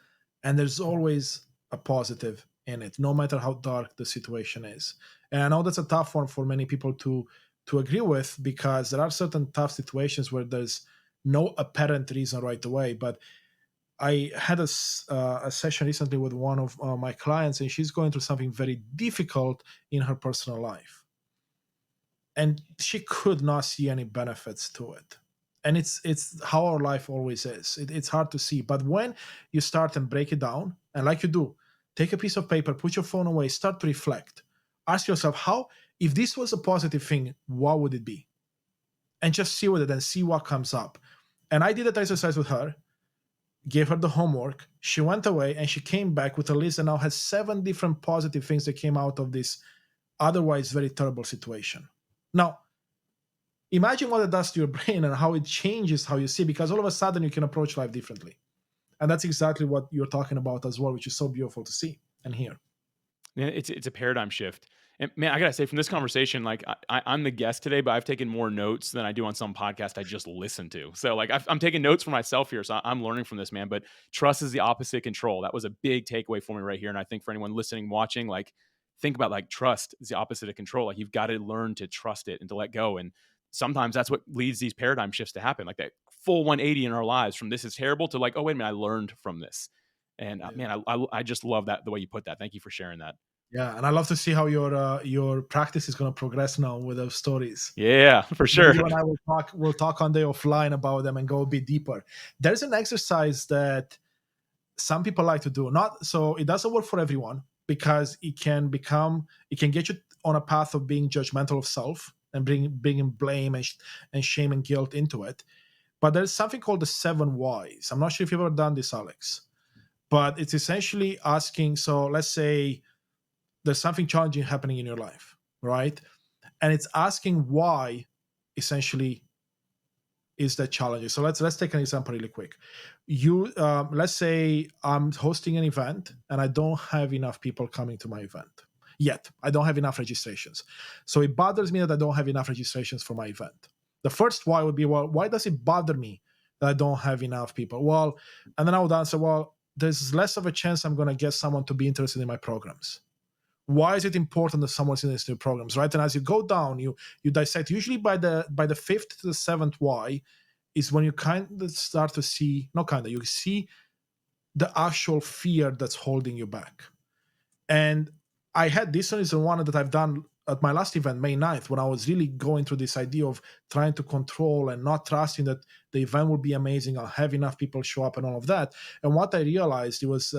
And there's always a positive in it, no matter how dark the situation is. And I know that's a tough one for many people to agree with because there are certain tough situations where there's no apparent reason right away. But I had a session recently with one of my clients, and she's going through something very difficult in her personal life. And she could not see any benefits to it. And it's how our life always is. It's hard to see. But when you start and break it down, and like you do, take a piece of paper, put your phone away, start to reflect. Ask yourself, if this was a positive thing, what would it be? And just see with it and see what comes up. And I did that exercise with her, gave her the homework. She went away and she came back with a list and now has 7 different positive things that came out of this otherwise very terrible situation. Now, imagine what it does to your brain and how it changes how you see, because all of a sudden you can approach life differently. And that's exactly what you're talking about as well, which is so beautiful to see and hear. Yeah, it's a paradigm shift. And man, I gotta say, from this conversation, like I'm the guest today, but I've taken more notes than I do on some podcast I just listen to. So like I'm taking notes for myself here, so I'm learning from this, man. But trust is the opposite of control. That was a big takeaway for me right here, and I think for anyone listening, watching, like think about like trust is the opposite of control. Like you've got to learn to trust it and to let go. And sometimes that's what leads these paradigm shifts to happen, like that full 180 in our lives from this is terrible to like, oh wait a minute, I learned from this. And Yeah. man, I just love that the way you put that. Thank you for sharing that. Yeah, and I love to see how your practice is going to progress now with those stories. Yeah, for Maybe sure. you and I will talk on the offline about them and go a bit deeper. There's an exercise that some people like to do. Not so it doesn't work for everyone because it can get you on a path of being judgmental of self and bringing blame and shame and guilt into it. But there's something called the 7 whys. I'm not sure if you've ever done this, Alex, but it's essentially asking. So let's say there's something challenging happening in your life, right? And it's asking why essentially is that challenging. So let's take an example really quick. You let's say I'm hosting an event and I don't have enough people coming to my event. yet. I don't have enough registrations. So it bothers me that I don't have enough registrations for my event. The first why would be, well, why does it bother me that I don't have enough people? Well, and then I would answer, well, there's less of a chance I'm going to get someone to be interested in my programs. Why is it important that someone's in these new programs, right? And as you go down, you dissect. Usually by the fifth to the seventh why is when you kind of start to see, not kind of, you see the actual fear that's holding you back. And I had this one is the one that I've done at my last event, May 9th, when I was really going through this idea of trying to control and not trusting that the event will be amazing, I'll have enough people show up and all of that. And what I realized, it was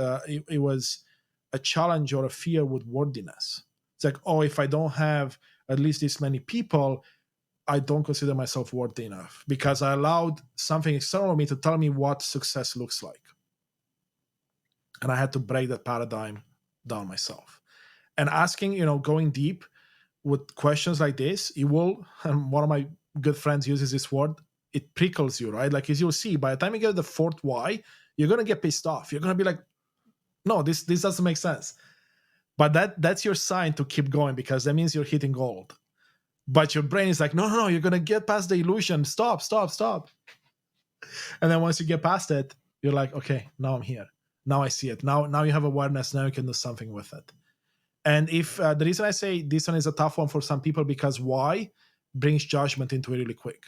a challenge or a fear with worthiness. It's like, oh, if I don't have at least this many people, I don't consider myself worthy enough because I allowed something external to me to tell me what success looks like. And I had to break that paradigm down myself. And asking, going deep with questions like this, it will, and one of my good friends uses this word, it prickles you, right? Like, as you'll see, by the time you get to the fourth why, you're going to get pissed off. You're going to be like, no, this doesn't make sense. But that's your sign to keep going because that means you're hitting gold. But your brain is like, no, you're going to get past the illusion. Stop. And then once you get past it, you're like, okay, now I'm here. Now I see it. Now you have awareness. Now you can do something with it. And if the reason I say this one is a tough one for some people, because why brings judgment into it really quick.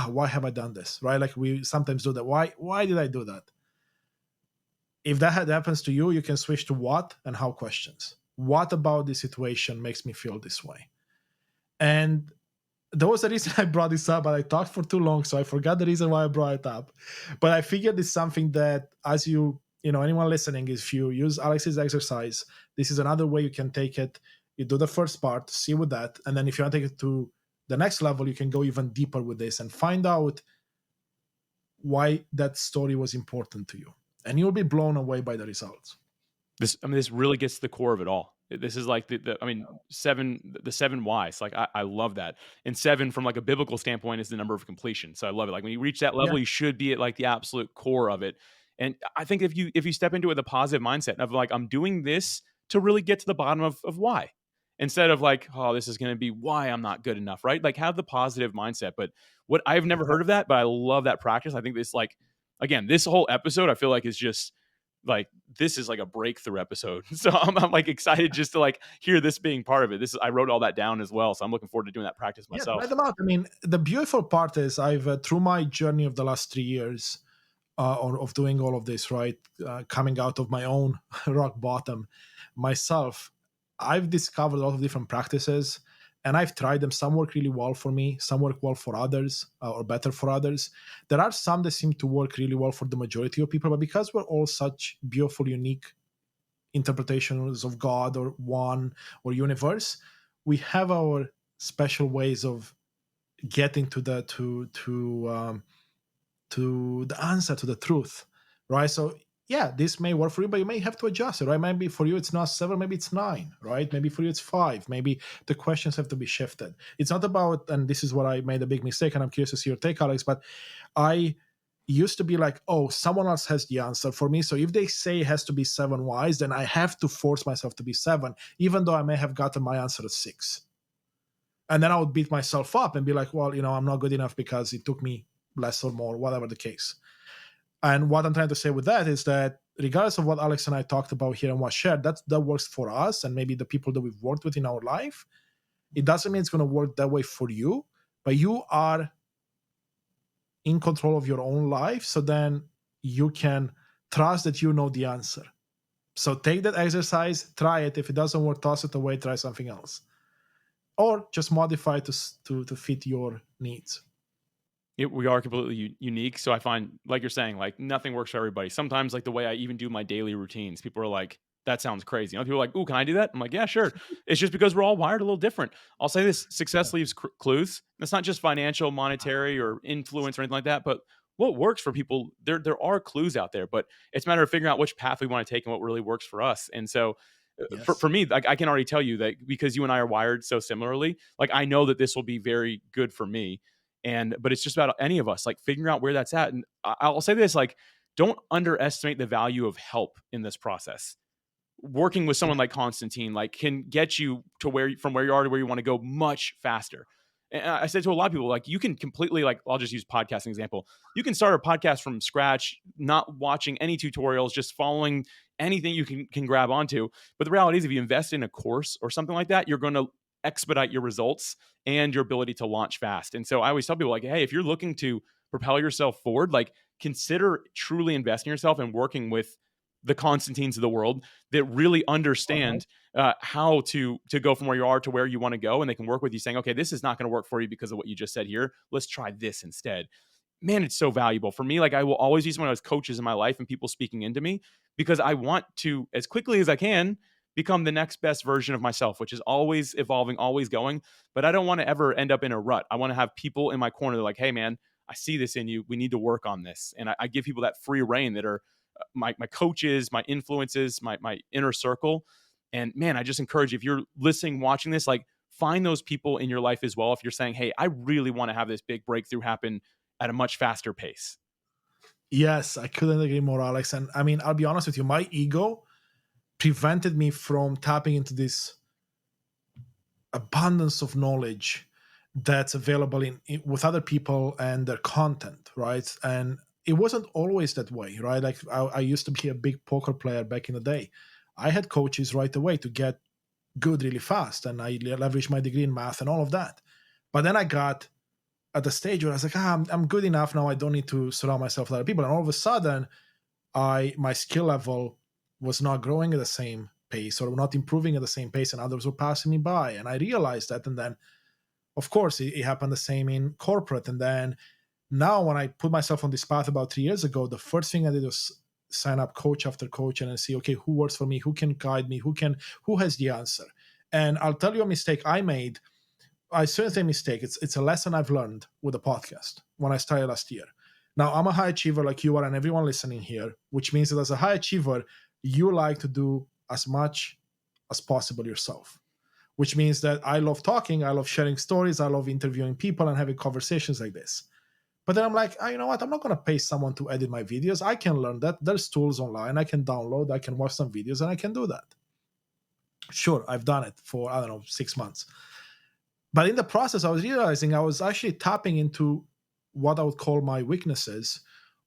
Why have I done this? Right? Like we sometimes do that. Why did I do that? If that happens to you, you can switch to what and how questions. What about this situation makes me feel this way? And there was a reason I brought this up, but I talked for too long, so I forgot the reason why I brought it up. But I figured it's something that, as anyone listening, if you use Alex's exercise, this is another way you can take it. You do the first part, see with that, and then if you want to take it to the next level, you can go even deeper with this and find out why that story was important to you. And you'll be blown away by the results. This really gets to the core of it all. This is like the seven whys. Like I love that. And seven from like a biblical standpoint is the number of completion. So I love it. Like when you reach that Yeah. level, you should be at like the absolute core of it. And I think if you step into it with a positive mindset of like, I'm doing this to really get to the bottom of why, instead of like, oh, this is going to be why I'm not good enough, right? Like have the positive mindset. But what I've never heard of that, but I love that practice. I think this like, again, this whole episode, I feel like is just like this is like a breakthrough episode. So I'm like excited just to like hear this being part of it. I wrote all that down as well. So I'm looking forward to doing that practice Yeah, try myself. them out. I mean, the beautiful part is I've through my journey of the last 3 years of doing all of this, right, coming out of my own rock bottom myself, I've discovered a lot of different practices, and I've tried them. Some work really well for me, some work well for others, or better for others. There are some that seem to work really well for the majority of people, but because we're all such beautiful, unique interpretations of God or one or universe, we have our special ways of getting to the answer, to the truth, right? So yeah, this may work for you, but you may have to adjust it, right? Maybe for you it's not 7, maybe it's 9, right? Maybe for you it's 5. Maybe the questions have to be shifted. It's not about, and this is what I made a big mistake, and I'm curious to see your take, Alex, but I used to be like, oh, someone else has the answer for me. So if they say it has to be 7 whys, then I have to force myself to be 7, even though I may have gotten my answer at 6. And then I would beat myself up and be like, well, I'm not good enough because it took me less or more, whatever the case. And what I'm trying to say with that is that regardless of what Alex and I talked about here and what shared, that works for us and maybe the people that we've worked with in our life. It doesn't mean it's going to work that way for you, but you are in control of your own life. So then you can trust that you know the answer. So take that exercise, try it. If it doesn't work, toss it away, try something else. Or just modify to fit your needs. We are completely unique. So I find, like you're saying, like nothing works for everybody. Sometimes, like the way I even do my daily routines, people are like, "That sounds crazy." Other people are like, "Ooh, can I do that?" I'm like, "Yeah, sure." It's just because we're all wired a little different. I'll say this: success leaves clues. It's not just financial, monetary, or influence or anything like that, but what works for people. There are clues out there, but it's a matter of figuring out which path we want to take and what really works for us. And so, Yes. for me, like I can already tell you that because you and I are wired so similarly, like I know that this will be very good for me. But it's just about any of us, like figuring out where that's at. And I'll say this, like, don't underestimate the value of help in this process. working with someone like Constantine, like, can get you to from where you are to where you want to go much faster. And I said to a lot of people, like, you can completely, like, I'll just use podcasting example. You can start a podcast from scratch, not watching any tutorials, just following anything you can grab onto. But the reality is, if you invest in a course or something like that, you're going to expedite your results and your ability to launch fast. And so I always tell people, like, hey, if you're looking to propel yourself forward, like, consider truly investing in yourself and working with the Constantines of the world that really Uh-huh. understand how to go from where you are to where you want to go, and they can work with you, saying, okay, this is not going to work for you because of what you just said here. Let's try this instead. Man, it's so valuable for me. Like, I will always use one of those coaches in my life and people speaking into me, because I want to, as quickly as I can, become the next best version of myself, which is always evolving, always going. But I don't want to ever end up in a rut. I want to have people in my corner that are like, hey, man, I see this in you. We need to work on this. And I give people that free reign that are my coaches, my influences, my inner circle. And man, I just encourage you, if you're listening, watching this, like, find those people in your life as well. If you're saying, hey, I really want to have this big breakthrough happen at a much faster pace. Yes, I couldn't agree more, Alex. And I mean, I'll be honest with you, my ego prevented me from tapping into this abundance of knowledge that's available with other people and their content, right? And it wasn't always that way, right? Like, I used to be a big poker player back in the day. I had coaches right away to get good really fast, and I leveraged my degree in math and all of that. But then I got at the stage where I was like, I'm good enough now. I don't need to surround myself with other people. And all of a sudden, my skill level was not growing at the same pace, or not improving at the same pace, and others were passing me by. And I realized that. And then, of course, it happened the same in corporate. And then now, when I put myself on this path about 3 years ago, the first thing I did was sign up coach after coach and see, okay, who works for me, who can guide me, who has the answer. And I'll tell you a mistake I made. I certainly say mistake. It's a lesson I've learned with the podcast when I started last year. Now, I'm a high achiever like you are, and everyone listening here, which means that as a high achiever, you like to do as much as possible yourself, which means that I love talking, I love sharing stories, I love interviewing people and having conversations like this. But then I'm like, you know what? I'm not going to pay someone to edit my videos. I can learn that. There's tools online. I can download, I can watch some videos, and I can do that. Sure, I've done it for, I don't know, 6 months. But in the process, I was realizing I was actually tapping into what I would call my weaknesses,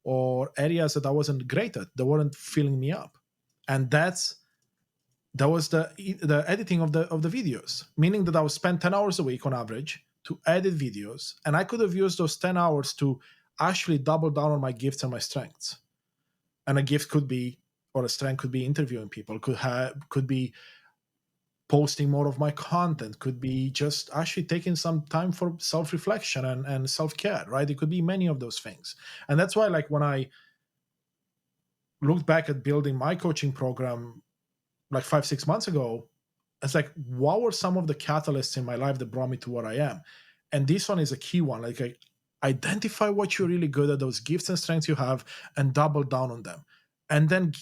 or areas that I wasn't great at, that weren't filling me up. And that was the editing of the videos, meaning that I would spend 10 hours a week on average to edit videos, and I could have used those 10 hours to actually double down on my gifts and my strengths. And a gift could be, or a strength could be, interviewing people, could be posting more of my content, could be just actually taking some time for self-reflection and self-care, right? It could be many of those things. And that's why, like, when I looked back at building my coaching program like 5-6 months ago, it's like, what were some of the catalysts in my life that brought me to where I am? And this one is a key one. Like, identify what you're really good at, those gifts and strengths you have, and double down on them. And then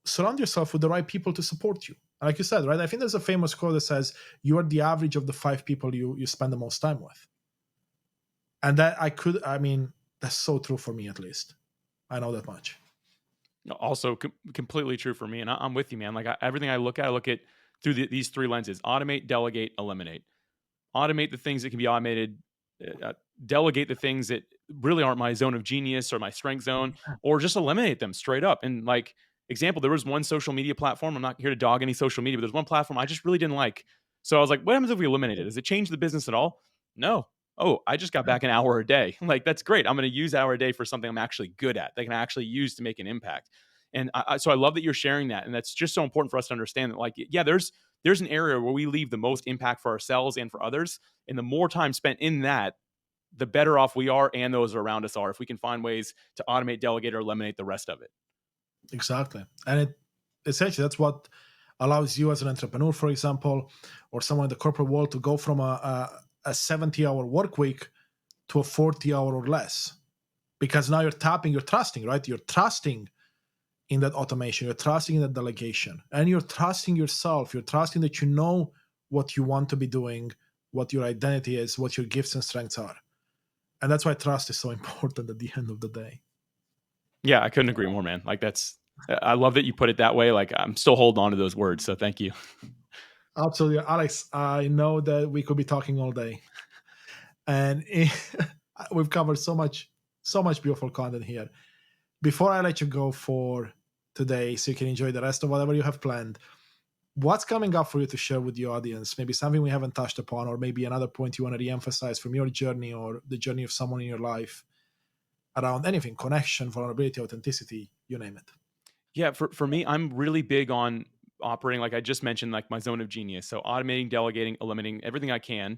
surround yourself with the right people to support you. Like you said, right? I think there's a famous quote that says, you are the average of the 5 people you spend the most time with. And I mean, that's so true for me, at least. I know that much. Also, completely true for me. And I'm with you, man. Like, everything I look at through these 3 lenses: automate, delegate, eliminate. Automate the things that can be automated, delegate the things that really aren't my zone of genius or my strength zone, or just eliminate them straight up. And, like, example, there was one social media platform. I'm not here to dog any social media, but there's one platform I just really didn't like. So I was like, what happens if we eliminate it? Does it change the business at all? No. Oh, I just got back an hour a day. Like, that's great. I'm going to use an hour a day for something I'm actually good at, that I can actually use to make an impact. And so I love that you're sharing that. And that's just so important for us to understand that, like, yeah, there's an area where we leave the most impact for ourselves and for others. And the more time spent in that, the better off we are and those around us are, if we can find ways to automate, delegate, or eliminate the rest of it. Exactly. And essentially, that's what allows you as an entrepreneur, for example, or someone in the corporate world, to go from a 70-hour work week to a 40-hour or less. Because now you're trusting, right? You're trusting in that automation, you're trusting in that delegation, and you're trusting yourself. You're trusting that you know what you want to be doing, what your identity is, what your gifts and strengths are. And that's why trust is so important at the end of the day. Yeah, I couldn't agree more, man. Like, that's I love that you put it that way. Like I'm still holding on to those words. So thank you. Absolutely, Alex. I know that we could be talking all day, and we've covered so much beautiful content here. Before I let you go for today, so you can enjoy the rest of whatever you have planned, what's coming up for you to share with the audience? Maybe something we haven't touched upon, or maybe another point you want to re-emphasize from your journey or the journey of someone in your life around anything, connection, vulnerability, authenticity, you name it. Yeah, for me, I'm really big on operating like I just mentioned, like my zone of genius. So automating, delegating, eliminating everything I can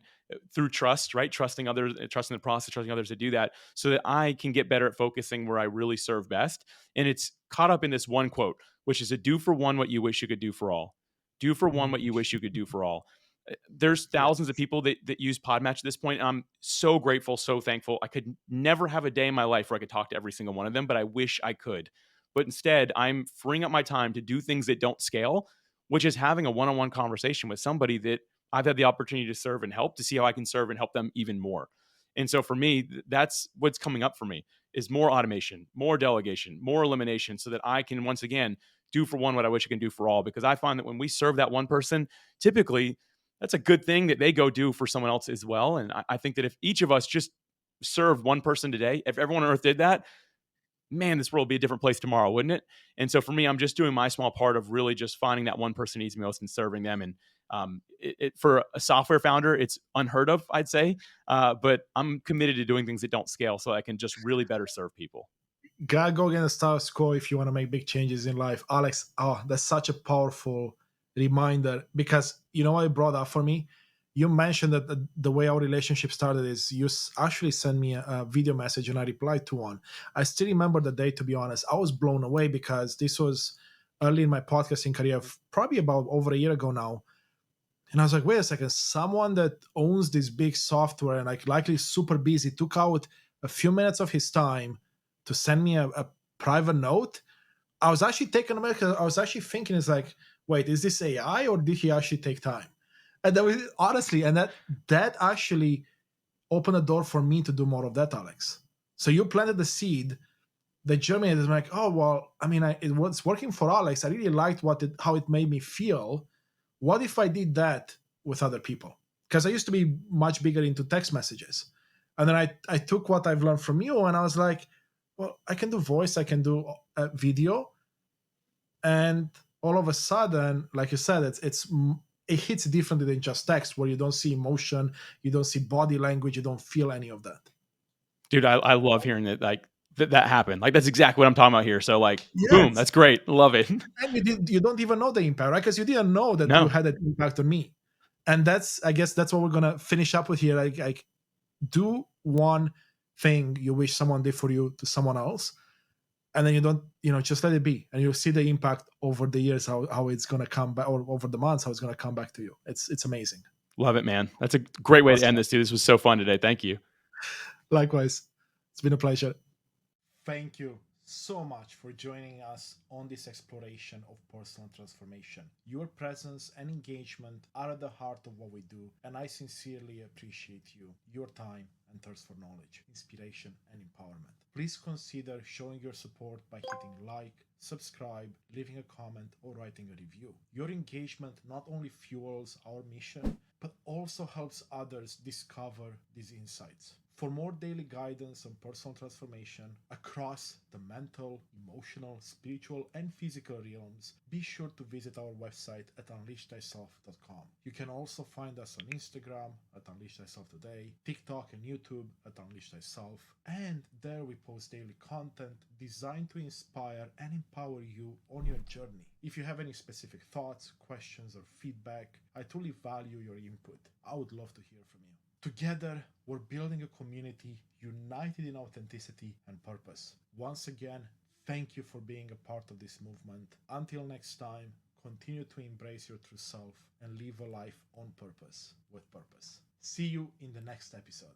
through trust, right? Trusting others, trusting the process, trusting others to do that, so that I can get better at focusing where I really serve best. And it's caught up in this one quote, which is to do for one what you wish you could do for all. Do for one what Mm, you wish you could do for all. There's yes. thousands of people that use Podmatch at this point. I'm so grateful, so thankful. I could never have a day in my life where I could talk to every single one of them, but I wish I could. But instead, I'm freeing up my time to do things that don't scale, which is having a one-on-one conversation with somebody that I've had the opportunity to serve and help, to see how I can serve and help them even more. And so for me, that's what's coming up for me is more automation, more delegation, more elimination, so that I can once again do for one what I wish I can do for all. Because I find that when we serve that one person, typically that's a good thing that they go do for someone else as well. And I think that if each of us just served one person today, if everyone on earth did that, man, this world would be a different place tomorrow, wouldn't it? And so for me, I'm just doing my small part of really just finding that one person needs me most and serving them. And for a software founder, it's unheard of, I'd say. But I'm committed to doing things that don't scale so I can just really better serve people. Gotta go against the status quo if you want to make big changes in life. Alex, oh, that's such a powerful reminder because you know what it brought up for me? You mentioned that the way our relationship started is you actually sent me a video message and I replied to one. I still remember the day, to be honest. I was blown away because this was early in my podcasting career, probably about over a year ago now. And I was like, wait a second, someone that owns this big software and like likely super busy took out a few minutes of his time to send me a private note. I was actually taken aback because I was actually thinking, it's like, wait, is this AI or did he actually take time? And that was honestly, and that actually opened a door for me to do more of that, Alex. So you planted the seed that germinated. I'm like, oh well, I mean, it was working for Alex. I really liked how it made me feel. What if I did that with other people? Because I used to be much bigger into text messages. And then I took what I've learned from you and I was like, well, I can do voice, I can do video. And all of a sudden, like you said, it hits differently than just text where you don't see emotion, you don't see body language, you don't feel any of that. Dude, I love hearing that like that happened. Like that's exactly what I'm talking about here. So like boom, Yes. that's great. Love it. And you don't even know the impact, right? Because you didn't know that you No. had an impact on me. And I guess that's what we're gonna finish up with here. Like do one thing you wish someone did for you to someone else, and then you don't, just let it be, and you'll see the impact over the years how it's gonna come back, or over the months how it's gonna come back to you. It's amazing. Love it, man. That's a great way to Awesome. end this, dude. This was so fun today. Thank you. Likewise, it's been a pleasure. Thank you so much for joining us on this exploration of personal transformation. Your presence and engagement are at the heart of what we do, and I sincerely appreciate you, your time, and thirst for knowledge, inspiration, and empowerment. Please consider showing your support by hitting like, subscribe, leaving a comment, or writing a review. Your engagement not only fuels our mission, but also helps others discover these insights. For more daily guidance on personal transformation across the mental, emotional, spiritual, and physical realms, be sure to visit our website at unleashthyself.com. You can also find us on Instagram at Unleash Thyself Today, TikTok and YouTube at Unleash Thyself, and there we post daily content designed to inspire and empower you on your journey. If you have any specific thoughts, questions, or feedback, I truly value your input. I would love to hear from you. Together, we're building a community united in authenticity and purpose. Once again, thank you for being a part of this movement. Until next time, continue to embrace your true self and live a life on purpose with purpose. See you in the next episode.